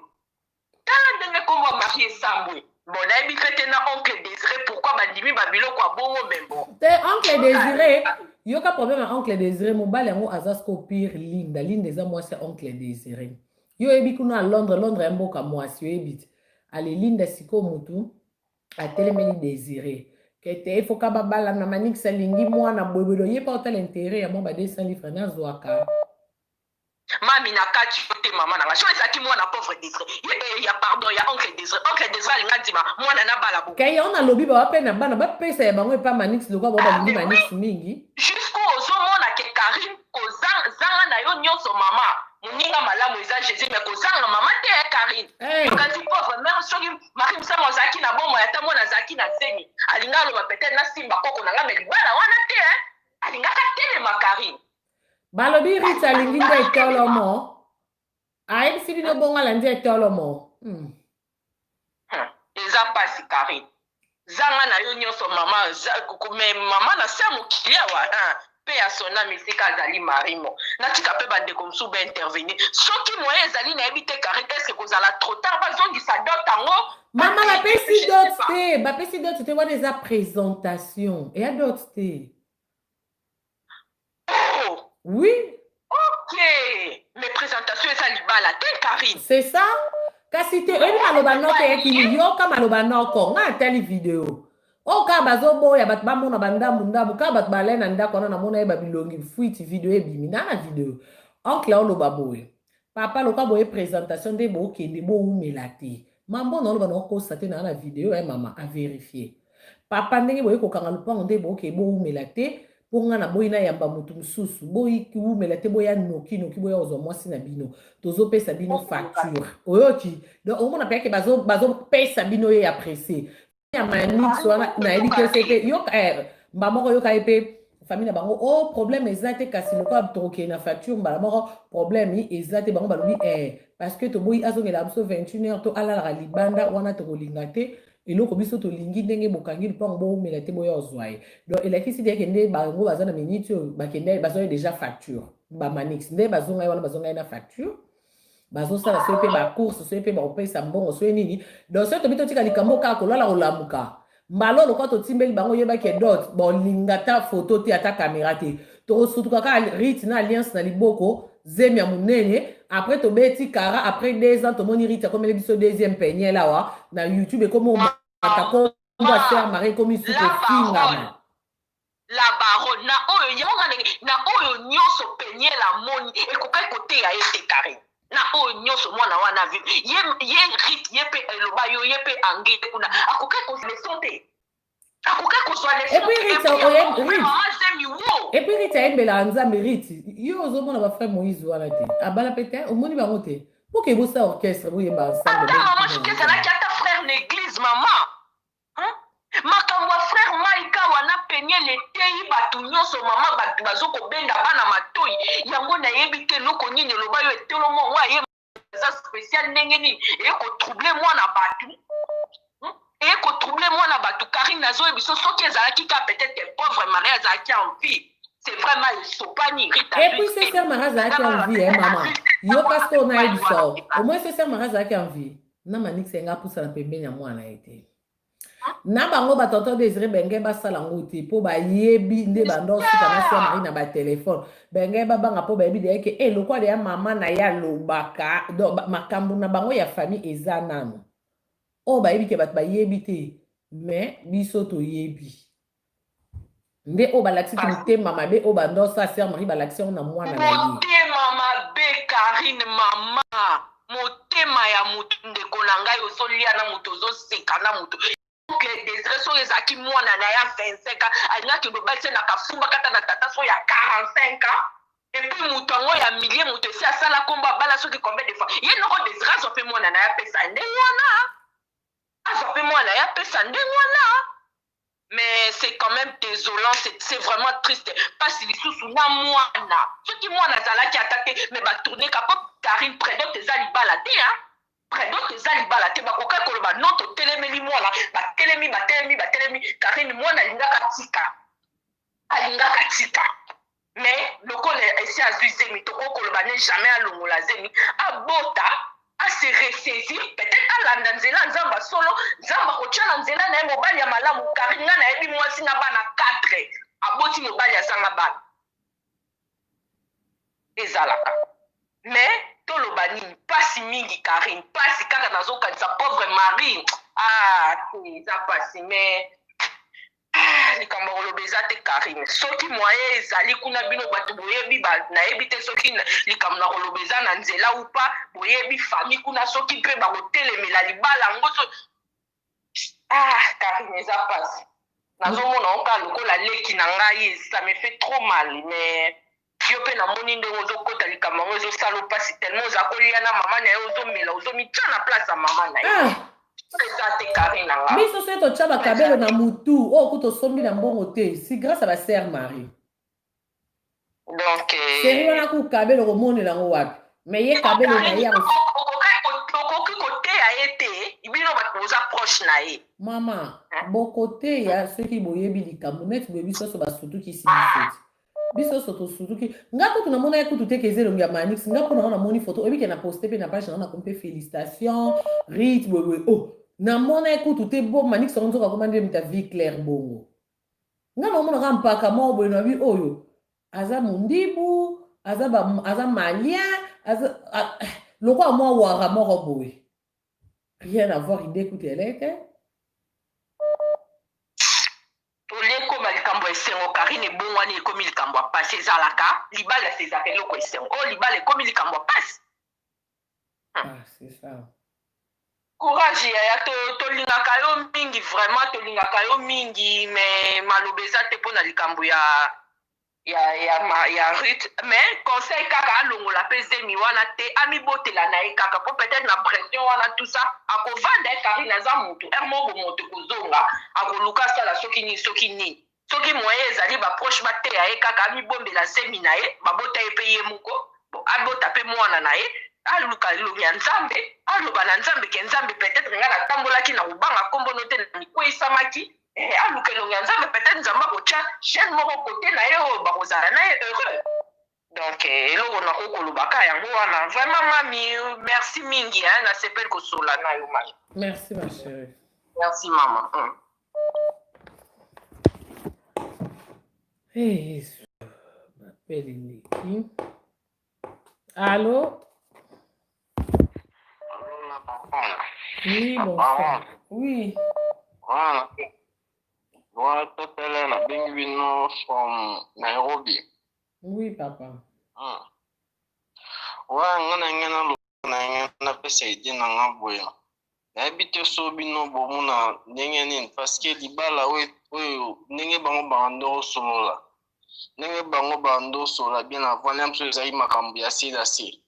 tala ndenge kombo marié sabwe. Bon, là, il fait un oncle Désiré. Pourquoi Bandimi Babilo quoi bon même bon. T'es oncle Désiré. Il y a aucun problème avec oncle Désiré. Mon bal est un Azasko pire ligne. La ligne des moi c'est oncle Désiré. Yo ebi kuna à Londres. Londres est un beau comme moi. Si yo ebit. Allez ligne de Siko Moutou. À Télémélie Désiré. Il faut qu'à babala na manik salingi moi na boibolo. Yé pas autant l'intérêt à moi ba 200 livres na zoaka. Mami na kati yote mama na so ezaki mwana pauvre Désiré. Ya pardon ya oncle Désiré. Oncle Désiré alinga dima mwana na bala bo. Kaya on a lobby ba pe na bana ba pesa ya bango pa manix lokwa ba ba lingi manix mingi. Jusqu'au ozomona ke Karine kozanga na yo nyonso mama. Muninga malamu eza Jésus mais kozanga mama te Karine. Quand tu pauvre mère soki Marie Msamo zaki na bomo ya tamona zaki na seni. Alinga lo ba peut-être na simba koko na ngame libala wana te alinga ka tele ma Karine. Balobi Rita linginda etolomo. Aïe si bino bonga landi etolomo. Eza pasi Karine. Zanga na yo nyonso mama mais mama na sa mokilia wa pe ya sona misika zali marimo. Na tika pe bande comme sous ben intervenir. Soki moye zali na ebite Karine est-ce que vous allez trop tard bazongi sa dot tango. Mama la pesi dot te, ba pesi dot te wana eza présentation. Et a dot te. Oui. Ok. Les présentations, ça libala. T'es Karine. C'est ça. Kasi te, eni maloba no te ekili yo ka maloba no ko nga teli vidéo. O ka bazo boya bat ba mona bandambu ndabu ka bat balena ndako na mona e babilongi fuiti vidéo e bimi na vidéo. Oncle on lo baboye. Papa lo ka boye présentation de bo kende bo umelate. Mambo no lo ba no ko sate na vidéo e mama a vérifier. Papa ndenge boye ko kanga lupango de bo ke bo umelate. Pour nga na boyina yamba mutu mususu boyi ki umelate boya noki boya ozo mwasi na bino tozo pesa bino facture oyoki donc on mona peke bazo pesa bino ye apprécier ya manix wana na edike c'était yo mbamoko yo ka epe famille na bango oh problème exact kasi loko troquer na facture mbala moko problème exact bango balobi parce que to boyi azongela abso 21h to ala la libanda wana to kolingate eloko biso to lingi ndenge bokangi lipango bo melate boya ozwaye donc elakisi de kende bango bazana minute bakende bazoye déjà facture ba manix nde bazonga wana bazonga na facture bazo sala so pe ba course so pe ba opesa mbongo so nini donc so to bito tika likambo ka kolala olamuka mbalo ko to timbeli bango yeba ke dot bon lingata photo te ata caméra te to sutuka ka rit na alliance na liboko zemi ya munene après tobeti kara après 2 ans tomoni rita comme les biso deuxième peigne là wa na YouTube comme on atako va faire marrer comme il fingama la baronne na oyo yonga na oyo nyonso peigne la moni ekokai kote ya ete carré na oyo nyonso mwana wana vive ye rit ye pe eloba yo ye pe angele kuna akokai ko le sonte akokai ko so le et puis rita embela nzambe riti yo ozomona ba frère Moïse wana te abala pete omoni bango te pour que bosa orchestre boyeba ensemble maman chikesa la kiata frère l'église maman makambo frère Maika wana penye letei batu nyonso mama batu bazoko benda bana matoi yango na yebi te loko nini loba yo etelo mo wa ye za spécial ndenge nini eko troubler mwana batu eko troubler mwana batu Karine nazo ebiso soki ezalaki ka peut-être pauvre Maria azalaki en vie c'est vraiment le sopani Rita et puis c'est sœur Maria azalaki en vie maman yo parce qu'on a eu ça au moins c'est sœur Maria azalaki en vie na manix enga pusa na pembeni ya mwana ete na bango batonton Désiré benge basala ngo te po bayebi nde bando suka na sœur Marie na ba téléphone benge babanga po bayebi de ke eloko ya mama na ya lobaka makambo na bango ya famille eza nano o bayebi ke bat bayebi te mais biso to yebi nde o balaksi te mama be o bando sa sœur Marie balaksi na mwana na ye mama be Karine mama motema ya mutu ndeko na ngai ozolia na mutu ozoseka na mutu que Désiré so ezaki mwana na ya 25 ans alingaki lobasi na kafumba kata na tata so ya 45 ans et puis mutu yango ya millier mutu esi asala komba bala soki combien de fois ye noko Désiré azope mwana na ya pesa ndenge wana azope mwana ya pesa ndenge wana mais c'est quand même désolant c'est vraiment triste parce lisusu na mwana soki mwana azalaki atake mais batourne kapo Karine prédote eza libala te prédote eza libala te bakokai koloba non totelemeli mwana batelemi Karine mwana alingaka tika mais lokola esi azwi zemi tokokoloba ne jamais alongola zemi abota ase ressaisir peut-être alanda nzela nzamba solo nzamba kotiana nzela na ye mobali ya malamu Karine nga nayebi mwasi na bana 4 aboti mobali azanga bana ezalaka mais toloba nini pasi mingi Karine pasi kaka nazokanisa pauvre Marie eza pasi mais likambo koloba eza te Karine soki moye ezali kuna bino bato boyebi nayebi te soki likambo na koloba eza na nzela upa boyebi famille kuna soki mpe bakotelemela libala yango Karine eza pasi nazomona oka lokola leki na ngai ça me fait trop mal mais yo pe na moni ndenge ozokota likambo yango ezosala opasi tellement oza kolia na mama na ye ozomela ozomitya na place ya mama na ye eza te Karine na nga biso so totya bakabelo na mutu oyo kuta osombi na mbongo te si grâce à ba sœur Marie donc seri wana ku kabelo komonela yango wapi mais ye kabelo na ye okoki koteya ye te bino bato boza proche na ye mama bokoteya soki boyebi likambo neti boyebi biso basutukisi biso soto sutuki nga kutu namona ye kutu teke ezelo ya manix nga mpona wana namoni photo oyebi ke na poste pe na page na kompe félicitation rit boye namona ye kutu te bo manix yango nzoka komande mita vie claire bongo nga namona ka mpaka moko boye na bi oyo aza mondibu aza malien lokwa mwa wara moko boye rien à voir idée kutu elete olekoma likambo esengo Karine ebongwani ekomi likambo ya pasi ezalaka libala ezaka eloko esengo oyo libala ekomi likambo ya pasi c'est ça courage yaya tolingaka yo mingi vraiment tolingaka yo mingi mais maloba eza te mpona likambo ya Ruth mais conseil kaka alongola mpe zemi wana te amibotela na ye kaka po peut-être na pression wana tout ça akovanda ye Karine aza motu moko moto kozonga akoluka asala soki nini soki moye ezali baproche bateya ye kaka amibombela zemi na ye babota ye mpe ye moko abota mpe mwana na ye aluka elongi ya nzambe aloba na nzambe ke nzambe peut-être nga natambolaki na kobanga kombono te na mikweyisamaki aluka elongi ya nzambe peut-être nzambe akotya chaine moko kote na ye oyo bakozala na ye heureux donc eloko nakokolobaka yango wana vraiment mami merci mingi nasepeli kosola na yo mami merci ma chérie merci mama Yesu bapeli leki Allô? Oui, bon frère. Oui. From Nairobi. Oui, papa. Na pesa idina ngaboya. Na ebite so bino bomuna ndenge nini parce que libala oyo ndenge bango bando solola. Ndenge bango bando solola bien avant même so ezali makambo ya sila si.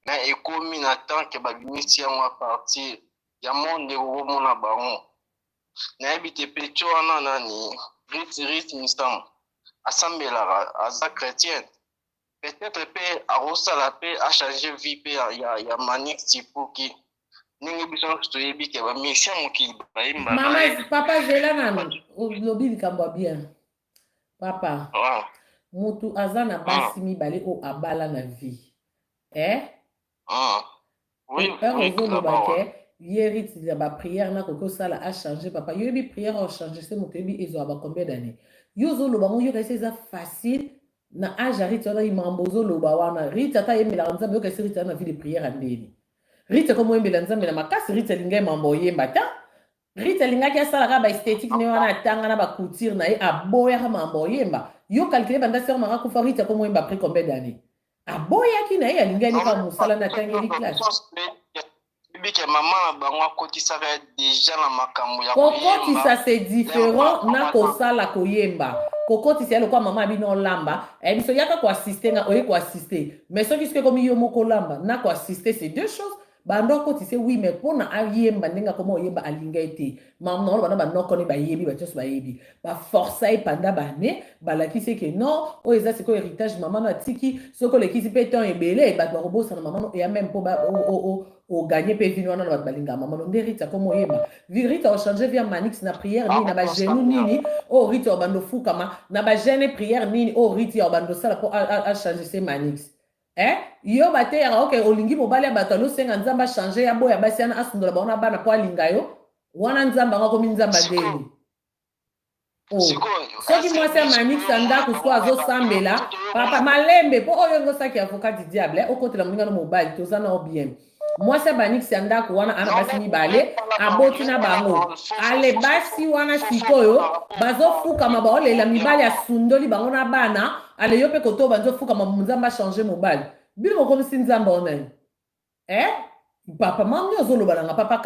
Na ekomi na tant que babimisi yango a partir ya monde bomuna bango. Na ebite pecho wana nani rit mistam asambela aza chrétienne. Peut-être pe arosala pe a changer vie pe ya Manix Tipoki. Mama, papa zela na lobi likambo bien. Papa. Mutu azana basi mibale o abala na vie. Oui. Hier il y a ba prière na koko sala a changer papa. Yo bi prière a changer c'est mutu bi ezo aba combien d'années. Yo zo lo ba mo yo ka c'est facile. Na âge rita na imambozo lo ba wana rita ta yemela nzambe yo ka c'est rita na vie de prière andeni. Rita comme yemela nzambe na makasi rita linga mambo yemba ta. Rita linga ki asala ka ba esthétique ne wana tanga na ba couture na ye aboya ka mambo yemba. Yo calculer banda sœur mara ko fa rita comme yemba après combien d'années. Aboya ki na ye linga ni ka musala na tanga ni classe. Bike maman bango kotisa déjà na makambo ya kokoti ça c'est différent na kosala koyemba kokoti c'est le quoi maman bino lamba et biso yaka ko assister na oye ko assister mais ce qui se comme yo moko lamba na ko assister c'est deux choses bando koti c'est oui mais pour na ayemba ndenga comme oyemba alinga été maman no bana ba no koni ba yebi ba tous ba yebi ba forcer panda ba ne ba la ki c'est que non o eza c'est ko héritage maman na tiki soko le ki pe temps ebele ba ko bosa na maman et même pour ba o gagner pe vino na ba balinga maman on rita comme oyemba virita o changer via manix na prière ni na ba genou nini o rita o bando fukama na ba gene prière nini o rita o bando sala pour a changer ces manix yo batera ok olingi mobali ya bato alosenga nzamba changer ya boya basi ana asundola baona bana po alinga yo wana nzamba ngako minzamba deli soki mwasi ya manix andako so azosambela papa malembe po oyo ngosaki avocat du diable okotela moninga no mobali toza na bien mwasi ya banix ya ndako wana ana basi mibale aboti na bango ale basi wana sikoyo bazofukama baolela mibali asundoli bango na bana ale yo mpe koto bazofukama nzambe achange mobali bino mokomisi nzambe onani papa mangi ozolobananga papa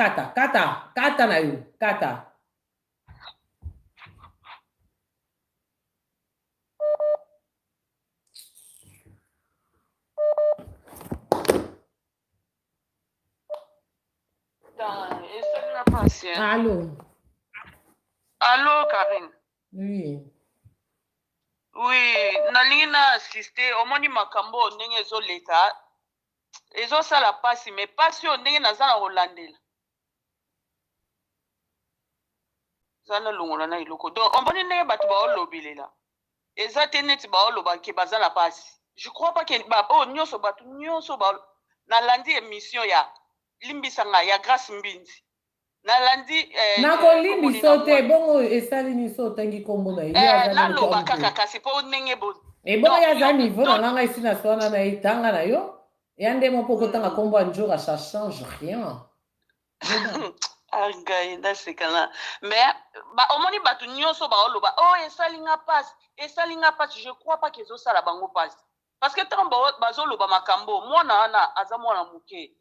kata na yo kata Allô? Allô, Karine? Oui. Oui, nalingi na assister omoni makambo ndenge ezoleka ezosala pasi mais pasi oyo ndenge naza na kolandela eza na longola na eloko donc omoni ndenge bato baolobelela eza te neti baoloba ke baza na pasi je crois pas ke oyo nyonso bato nyonso nalandi émission ya limbisanga ya Grace Mbindi nalandi nakolimbisa te bongo esali niso otangi kombo na ye naloba kaka kasi mpo ndenge ebongo ye aza niveau na nganga esi na swana na ye tanga na yo ya nde moko okotanga kombo ya njoka ça change rien ngai ndasekana mais omoni bato nyonso baoloba esalinga pasi je crois pas kezosala bango pasi parce que ntango bazoloba makambo mwana wana aza mwana moke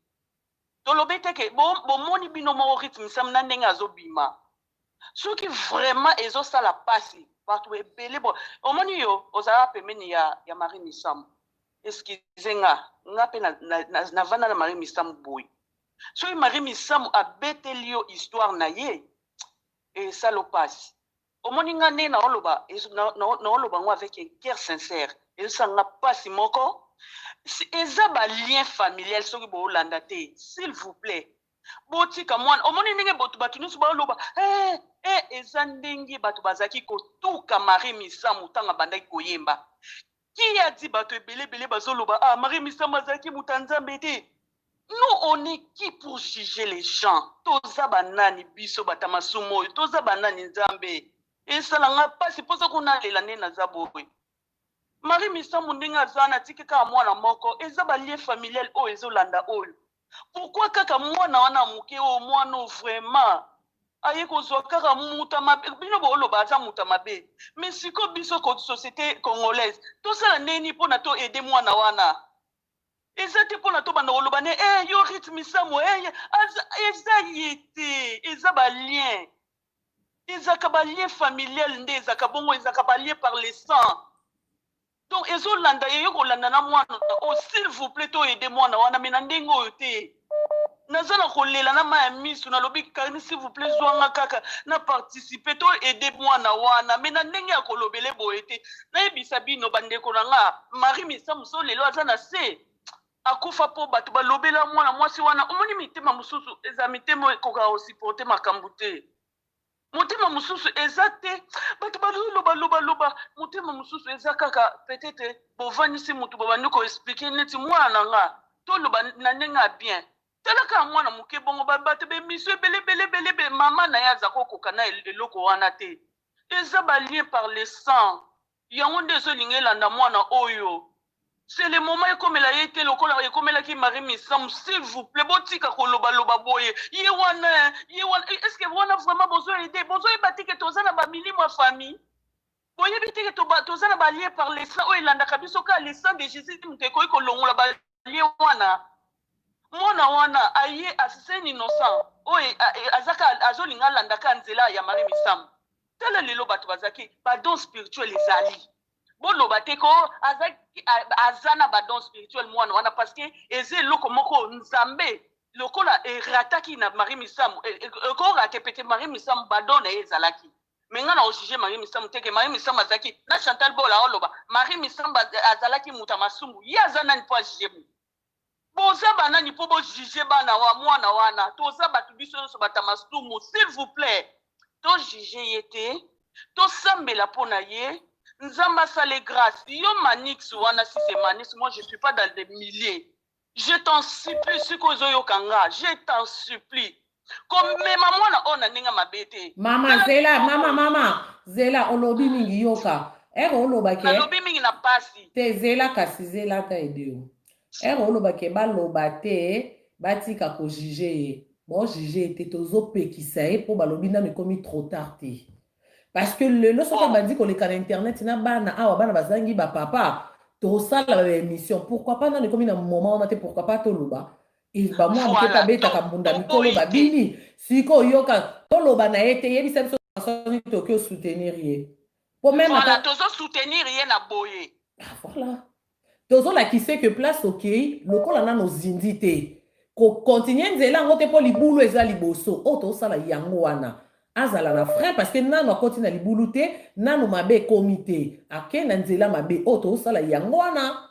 tolobi te ke bomoni bino moko rythme sam na ndenge azobima soki vraiment ezosala pasi bato ebele omoni yo ozala pembeni ya Marie Misambo excuse nga mpe navanda na Marie Misambo boye soki Marie Misambo abeteli yo histoire na ye esala pasi omoni nga nde naoloba ngo avec un cœur sincère ezosanga pasi moko eza balien familial soki boolanda te s'il vous plaît botika mwana omoni ndenge bato nyonso baoloba eza ndenge bato bazalaki kotuka Marie Misambo ntango abandaki koyemba ki adi bato ebelebele bazoloba Marie Misambo azalaki moto ya nzambe te nous on est qui pour juger les gens toza banani biso batamasumu oyo toza banani nzambe esalanga mpasi mposa konalela nde naza boye Marie Misambu ndenge azana tiki ka mwana moko eza ba lien familial o ezolanda oyo. Pourquoi kaka mwana wana muke o mwana vraiment aye kozwa kaka muta mabe bino boloba aza muta mabe mais siko biso ko société congolaise to sala neni pona to aider mwana wana eza te pona to banda koloba ne yo rythme Misambu eza yete eza ba lien ezaka ba lien familial nde ezaka bongo ezaka ba lien par le sang. Donc, ezolanda yeyo kolanda na mwana oh s'il vous plaît to aider mwana wana mais na ndenge oyo te nazana kolela na maya misu na lobi Karine s'il vous plaît zwanga kaka na participer to aider mwana wana mais na ndenge ya kolobele boye te na yebisa bino bandeko na nga Marie Misambu so lelo aza na se akufa po bato balobela mwana mwasi wana omoni mitema mususu eza mitema ekoka osupporter makambo te. Motema mususu ezate bato baloba motema mususu ezakaka peut-être bovanisi mutu babandi ko expliquer neti mwana nga to loba na nenga bien talaka mwana muke bongo bato be miso bele mama na yaza kokoka na eloko wana te eza ba lien par le sang yango nde ezolingela na mwana oyo. C'est le moment ekomela yete lokola ekomela ki Marie Misambu s'il vous plaît botika koloba boye ye wana est-ce que wana vraiment besoin aider besoin batike tozana ba milimo famille boye bitike tozana ba lien par le sang o elanda kabiso ka le sang de Jésus mteko ikolongola ba lien wana aye asisen innocent o azaka azolinga landa ka nzela ya Marie Misambu tala lelo bato bazaki ba don spirituel ezali boloba te ko azana badon spirituel mwana wana parce que eze loko moko nzambe lokola rataki na Marie Misambu ko rate pete Marie Misambu badon ezalaki menga na ojuger Marie Misambu te ke Marie Misambu azaki na Chantal Bola oloba Marie Misambu azalaki muta masumbu yazana ni po juger boza bana ni po bo juger bana wa mwana wana toza batu biso so bata masumbu s'il vous plaît to juger yete to sambela pona ye. Nzamba sale grâce. Yo manix wana si c'est manix, moi je suis pas dans des milliers. Je t'en supplie, sikozo yo kanga, je t'en supplie. Comme maman na ona ninga mabete. Mama Zela olobi mingi yoka. Oloba ke. Olobi mingi na pasi. Te Zela kasi Zela ka edeo. Oloba ke ba loba te batika ko juger. Bon juger te tozo pekisa e po balobi na me komi trop tard te. Parce que le lorsqu'on m'a dit qu'on est sur internet, il y a bana bazangi ba papa, to ça la émission. Pourquoi pas dans le comme un moment on a pourquoi pas to loba. Et ba moi on peut pas beta kabunda mikolo ba bini. Siko yoka to loba na ete yebi semso façon Tokyo soutenir yé. Pour même voilà, tozo soutenir yé na boye. Voilà. Tozo la qui sait que place OK, le col na nos indité. Ko continuer nzela ngote po libulu eza liboso. O to ça la yango wana. Azala na frère parce que nano continue na libulute nano mabe comité akena nzela mabe oto sala yango wana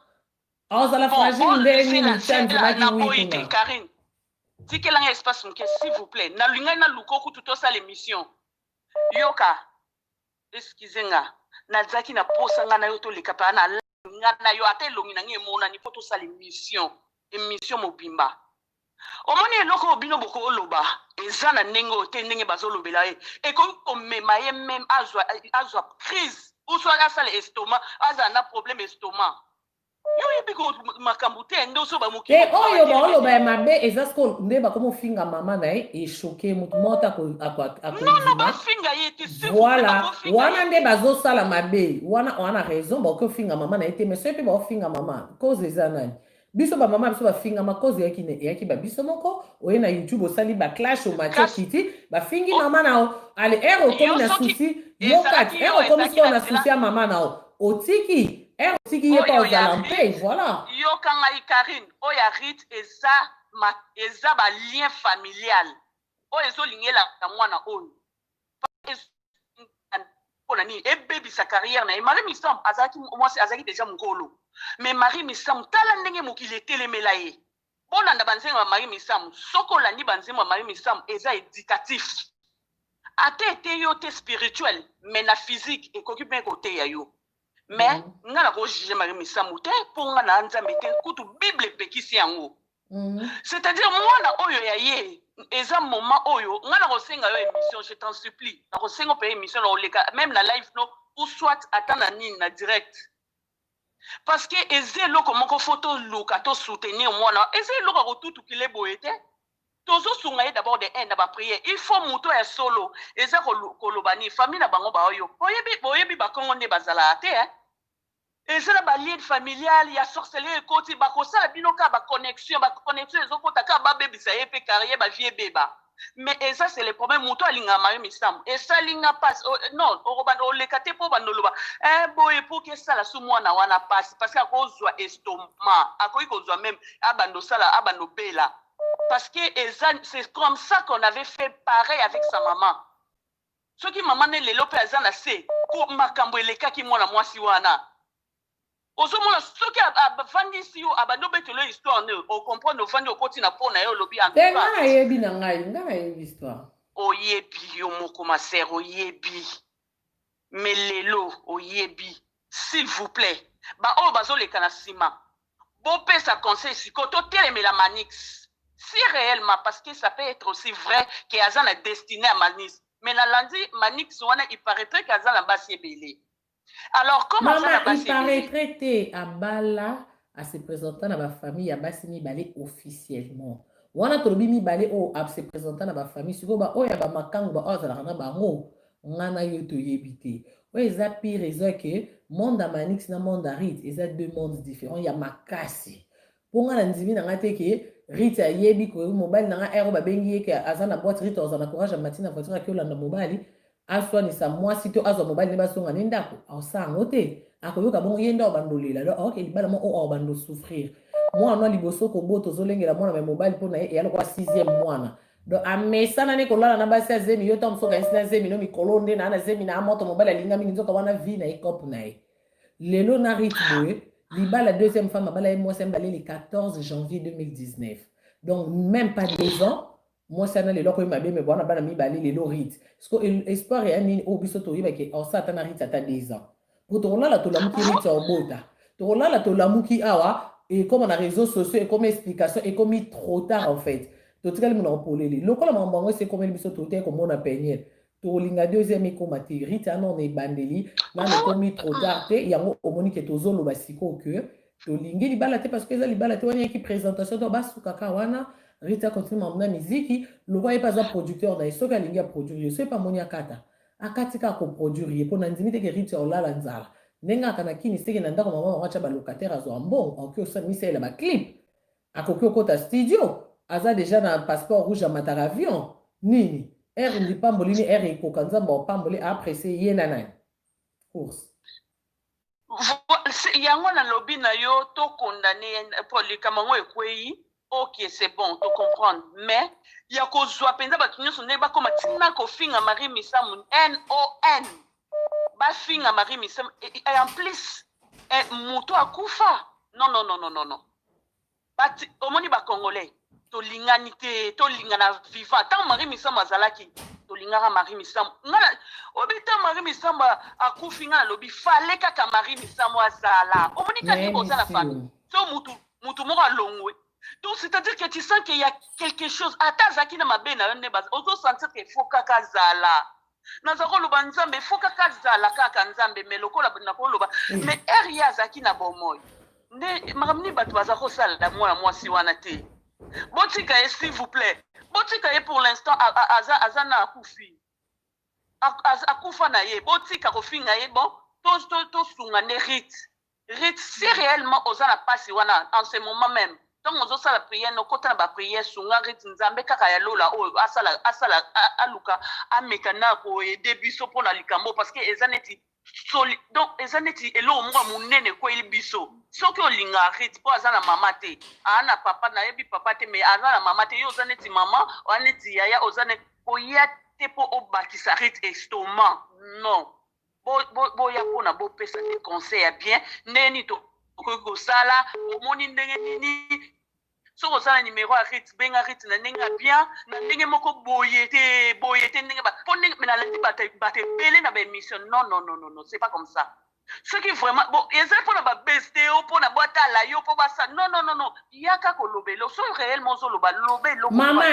azala fragile ndeni mchanzi maki wiki Karine tikela nga espace mke s'il vous plaît na linga na lukoku tout ça l'émission yoka excusez nga na zaki na posa nga na yo to lekapa na nga na yo ate longi na nge mona ni poto ça l'émission mobimba omoni eloko bino boko oloba eza na ndenge ote ndenge bazolobela ye ekoki komema ye même azwa crise ou soit asala estomac aza na problème estomac yo yebi ko makambo te ndo so ba moki oyo ba oloba mabe eza sko nde ba komo finga mama na ye e choquer mutu mota ko non ba finga ye te voilà wana nde bazosala mabe wana raison ba ko finga mama na ye te mais so pe ba finga mama cause eza nani biso ba mama biso ba finga ma cause yaki ba biso moko oye na YouTube osali ba clash o Mathieu Kiti ba fingi mama nao ale komi na souci yokat komi so na souci ya mama nao otiki ye pa ozala mpe voilà yokanga Karine oya rit eza ba lien familial oyo ezolingela na mwana oyo pona ni ebebisa carrière na Marie Misambu azaki déjà mukolo mais Marie Misambu tala ndenge mokili etelemela ye bolanda banzembo ya Marie Misambu soko olandi banzembo ya Marie Misambu eza éducatif ate ete yo te spirituel mais na physique ekoki mpe koteya yo mais nga na kojuge Marie Misambu te mpo nga na nzambe te kutu bible epekisi yango c'est-à-dire mwana oyo ya ye eza moment oyo nga na kosenga yo émission je t'en supplie na kosenga mpe émission na oleka même na live no ou soit ata na nini na direct parce que eze eloko moko fo toluka tosoutenir mwana eze eloko akotutukile boye te tozosunga ye d'abord de un na bapriere il faut moto ya solo eza koloba ni famille na bango baoyo boyebi bakongo nde bazalaka te eza na balien familial ya sorcellerie ekoti bakosala bino ka baconnexion ezokota ka babebisa ye mpe carrière bavie ebeba mais eza c'est le problème moto alingaka mayo misambo esalinga pasi non okobanda oleka te mpo bandoloba boye mpo kesala su mwana wana pasi parce que akozwa estomac akoki kozwa même abandosala abandobela parce que c'est comme ça qu'on avait fait pareil avec sa maman soki maman ne lelo mpe aza na se ko makambo elekaki mwana mwasi wana ozomona soki avandisi yo abandobetelo histoire ne ocomprendre ovandi okoti na mpo na ye olobi te nga nayebi na ngai nga nayebi histoire oyebi yo moko masere oyebi mais lelo oyebi s'il vous plaît baoyo bazoleka na nsima bopesa conseil siko totelemela manix si réellement parce que ça peut être aussi vrai que aza na destiné à manix mais nalandi manix wana il paraîtrait que aza na basi ebele alors comment maman il paraîtrait te abala à se présenter na bafamille ya basi mibale officiellement wana tolobi mibale oyo se présenter na bafamille sikoyo baoyo ya bamakangu baoyo azalaka na bango ngana yo toyebi te oyo eza pire eza ke monde ya manix na monde ya rit eza deux mondes différents ya makasi mpo nga na ndimi na nga te ke rit ayebi koyebi mobali na nga ero babengi ye ke aza na boîte rit aza na courage ya matina voiture aki olanda mobali aswanisa mwasi to azwa mobali ne basonga ne ndako aosango te akoyoka bongo ye nde abandolela donc aoke libala mo oyo abando souffrir mwana liboso kobota ozolengela mwana me mobali mpo na ye eya lokola 6e mwana donc amesana ne kolala na basi ya zemi yo ta mosoka esi na zemi no mikolo nde na zemi na moto mobali alinga mingi nzoka wana vi na ye kope na ye lelo na rit boye libala 2e femme abala ye mwasi mbale le 14 janvier 2019 donc même pas 2 ans moi ça na lelo ko mabe me bona bana mibale lelo rit parce que espoir ya nini obiso to yiba ke osata na rit ata 2 ans pour to la to lamuki rit au bota to la to lamuki awa et comme on a réseaux sociaux et comme explication et comme trop tard en fait to tikali mona opoleli lokola mambango c'est comme biso to te comme on a peigné to linga 2e ko mati rit ana on est bandeli na comme trop tard te yango omoni ke to zolo basiko que to lingi libala te parce que za libala te wani ki présentation to basuka ka wana Rita continue à musique, le roi n'est pas un producteur, il faut qu'il y ait un produire, il faut pas monia kata. Akatika ko produire, pour n'indimiter que Rita ola lanzala. Nenga kanaki ni steke nanda comme maman wacha ba locataire azo ambon, en que ça mise la clip. Akokyo kota studio, aza déjà dans le passeport rouge à mataravion. Nini, ndi pambolini iko kanza ba pamboli apprécier yenana. Course. Yango na lobby na yo to condamné pour le kamango ekwei. Ok, c'est bon, tu comprends. Mais, il y a qu'au soit penza batunyo sonne ba comme tina ko finga Marie Missam NON. Ba finga Marie Missam et en plus moto akufa. Non. But omoni ba congolais. To linganité, to lingana vivant. Tant Marie Missam azalaki, to lingara Marie Missam. Ngala obita Marie Missam akufi ngala lobi fallait ka Marie Missam azala. Omoni ka ni boza la famille. So mutu moko longwe. Donc, c'est-à-dire que tu sens qu'il y a quelque chose. Ata zaki na mabena ne bas. Ozo sentir que faut kaka zala. Na zako loba nzambe faut kaka zala kaka nzambe meloko la na ko loba. Mais eria zaki na bomoy. Ne maramni batu bazako sala da mwasi wana te. Botika s'il vous plaît. Botika pour l'instant azana akufi. Akufa na ye. Botika ko finga ye bon. To sunga ne rit. Rit si réellement ozana pasi wana en ce moment même. Donc on a la prière no kota ba prière sunga rit nzambe kaka ya lola o asala aluka amekana ko début so pona likambo parce que ezaneti donc ezaneti elo mwa munene ko ili biso soki olinga rit po azana mama te ana papa na yebi papa te mais azana mama te yo zaneti mama waneti yaya ozane oya te po obakisa rit estomac non bo ya pona bo pesa des conseils bien neni to ko sala omoni ndenge nini so ko sala numéro à rit benga rit na ndenge bien na ndenge moko boyete ndenge ba pone mais na lati bate belé na ba émission non c'est pas comme ça Ce qui vraiment bon eza pour na ba beste yo pour na boîte la yo pour ça non yaka ko lobelo so réellement zo lobelo mama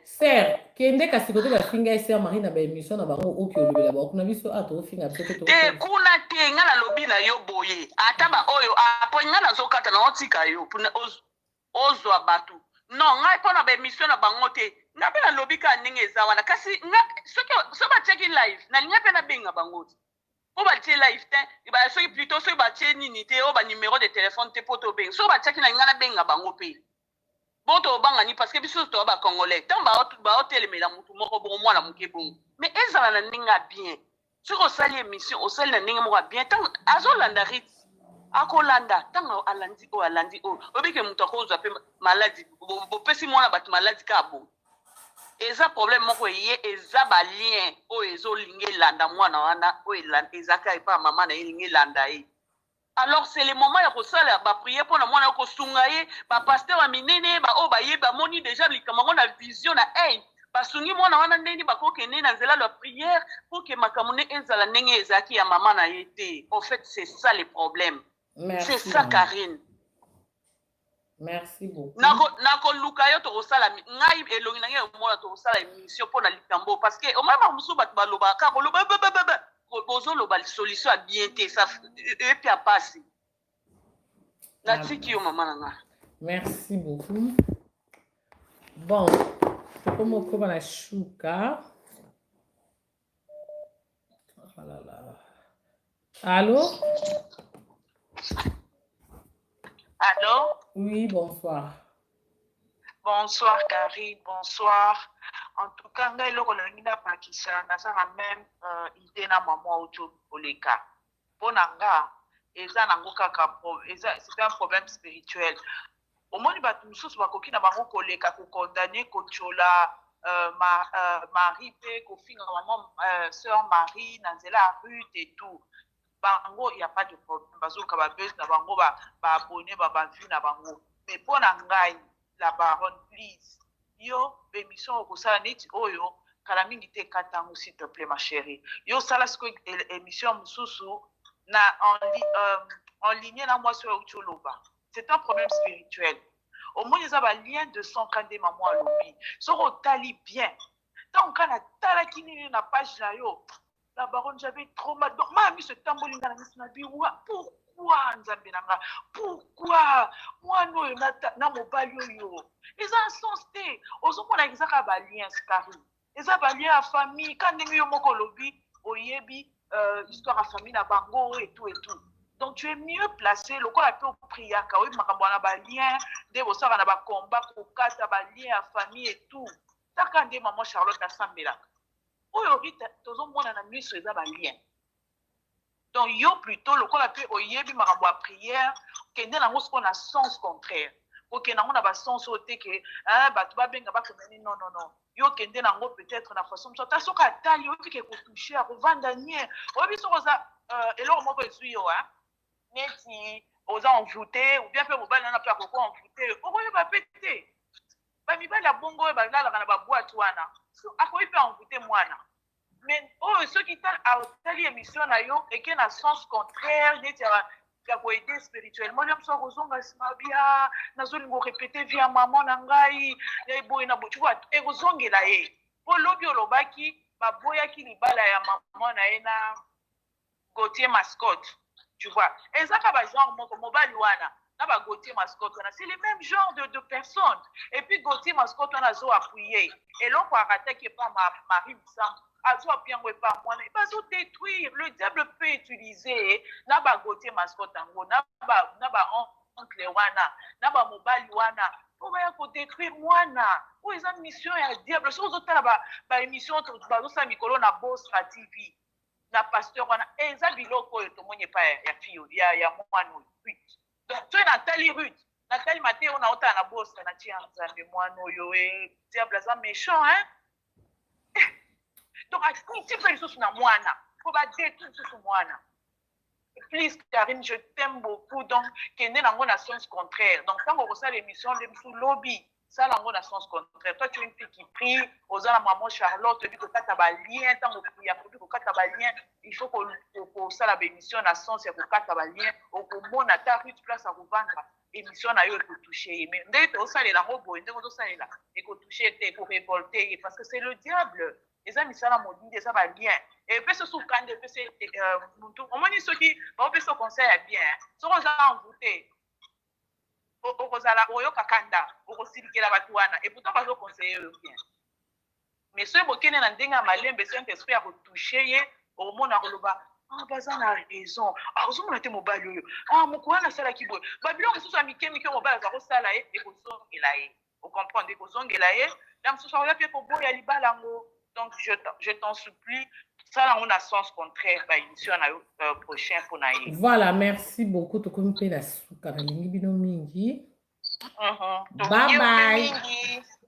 sœur kende kasi kote bafinga sœur Marie na ba émission na bango oki olobela ba kuna biso ato finga biso to te kuna te nga na lobi na yo boye ata ba oyo apo nga na zo kata na otika yo puna ozwa batu non nga po na ba émission na bango te nga pe na lobi ka ninge eza wana kasi nga so ba check live na linga pe na benga bango o ba tie live te ba so plutôt so ba tie nini te o ba numéro de téléphone te poto beng so ba check na nga na benga bango pe boto banga ni parce que biso to ba congolais tant ba hôtel mais la mutu moko bon moi la muke bon mais ezala na ninga bien sur au sali émission au sali na ninga moko bien tant azolanda rit akolanda tant alandi obike mutu akozwa pe maladie bo pesi mwana bat maladie ka bon eza problème moko ye eza ba lien o ezolinge landa mwana wana o ezaka epa mama na elinge landa ye. Alors c'est le moment ya kosala ba prier pour na mwana ko sunga ye ba pasteur wa minene ba o ba ye ba moni déjà likamango na vision na ba sungi mwana wana ndeni ba ko kene na nzela la prière pour que makamune ezala ndenge ezaki ya mama na ye te. En fait c'est ça le problème. C'est ça Karine. Merci beaucoup. Nako luka yo to sala ngai elongi na ngai mona to sala émission pour na likambo parce que o mama musu bat baloba ka baloba bozo loba solution a bien té ça et puis a passé. Na tiki yo mama nanga. Merci beaucoup. Bon, c'est comme au comme la chouka. Oh là là. Allô? Allô? Oui, bonsoir. Bonsoir, Karine, bonsoir. En tout cas, ngai loko na ngina Pakistan, na sa même idée na maman auto oleka. Ponanga, eza nango kaka c'est un problème spirituel. Au moins ba mususu bakoki na bango koleka ko condamner ko chola Marie pe ko finga maman sœur Marie na nzela rue et tout. Bango, il n'y a pas de problème. Parce que ba buzz na bango ba abonné ba vu na bango. Mais pour ngai la baronne please. Yo émission ko sala neti oyo kala mingi te katango s'il te plaît ma chérie. Yo sala ce émission mususu na en ligne na moi sur Ucholoba. C'est un problème spirituel. Au moins ils ont un lien de sang quand des mamans à l'obi. So tali bien. Tant qu'on a tala kini na page na yo. La baronne, j'avais trop mal. Donc, mamie, ce tambour, pourquoi, Nzambe nanga? Pourquoi? Moi, non, na mo balio yo. Ils ont un sens té. Ozo mona ezaka ba lien skari. Eza ba lien à famille. Quand ndengi yo moko lobi, oyebi histoire à famille na bango et tout et tout. Donc tu es mieux placé. Le corps a pu prier ka oyebi makambo na ba lien, de bosaka na ba combat ko kata ba lien à famille et tout. Taka nde maman Charlotte asambela. Oyo vite tozo mona na miso eza ba lien. Donc yo plutôt le corps a pu oyebi makambo à prière kende na ngo siko na sens contraire. OK na ngo na ba sens ote ke batu ba benga ba komeni non. Yo kende na ngo peut-être na façon so ta soka tali yo fike ko toucher a vanda nie. Oyebi so za eloko moko ezui yo neti oza envoûté ou bien pe mobile na pe ko envoûté. Okoye ba pété. Ba mibali ya bongo ba lala kana ba boîte wana. Akoyi pe envoûté mwana. Mais ceux qui tali émission na yo et qui na sens contraire neti ya ko aider spirituellement même so kozonga simabia nazolingo répéter via maman na ngai ya boy na tu vois e kozongela ye po lobi olobaki baboyaki libala ya maman na ye na Gauthier mascotte tu vois ezaka ba genre moko mobali wana na ba Gauthier mascotte wana c'est le même genre de personnes et puis Gauthier mascotte wana zo appuyer et l'on peut arrêter que pas Marie Bissam azo bien ou pas moi il va se détruire le diable peut utiliser na ba Gauthier mascotte ngo na ba oncle wana na ba mobali wana pour va ko détruire mwana ou ils ont mission ya diable so zo tala ba émission ba zo sa mikolo na Boss TV na pasteur wana eza biloko to monye pa ya fio ya mwana oui donc tu Nathalie Ruth Nathalie Matteo na ota na Boss na tia Nzambe mwana oyo diable ça méchant hein. Donc, un petit peu de choses sur moi, faut pas détruire tout sur moi. Please, Karine, je t'aime beaucoup. Donc, qu'il y ait un sens contraire. Donc, quand on reçoit l'émission, on est sous lobby. ça lango na sens contraire. Toi tu es une fille qui prie aux la maman Charlotte tu dis que kata ba lien tant que prier pour que kata ba lien il faut que ça la bénédiction na sens ya ko kata ba lien au mona ta rue place à vendre émission na yo ko toucher mais ndé to ça les la robo ndé ko ça là et ko toucher te ko révolter parce que c'est le diable. Les amis ça la modine ça va bien et puis ce sous quand de c'est au moins ceux qui on peut se conseiller bien ce qu'on a envoûté okozala oyoka kanda okosilikela bato wana et pourtant bazoconseille yo bien mais soki bokende na ndenge ya malembe saint esprit ya kotouche ye omona koloba baza na raison ozomona te mobali oyo moko wana asalaki boye babiloko mosusu ya mike mike mobali aza kosala ye ekozongela ye okomprendre ekozongela ye na mosusu akoya mpe koboya libala yango. Donc je t'en supplie ça on a sens contraire ba émission na yo prochain pour na ye. Voilà, merci beaucoup to komi pe na suka na lingi bino mingi. Bye bye.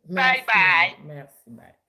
Merci, bye.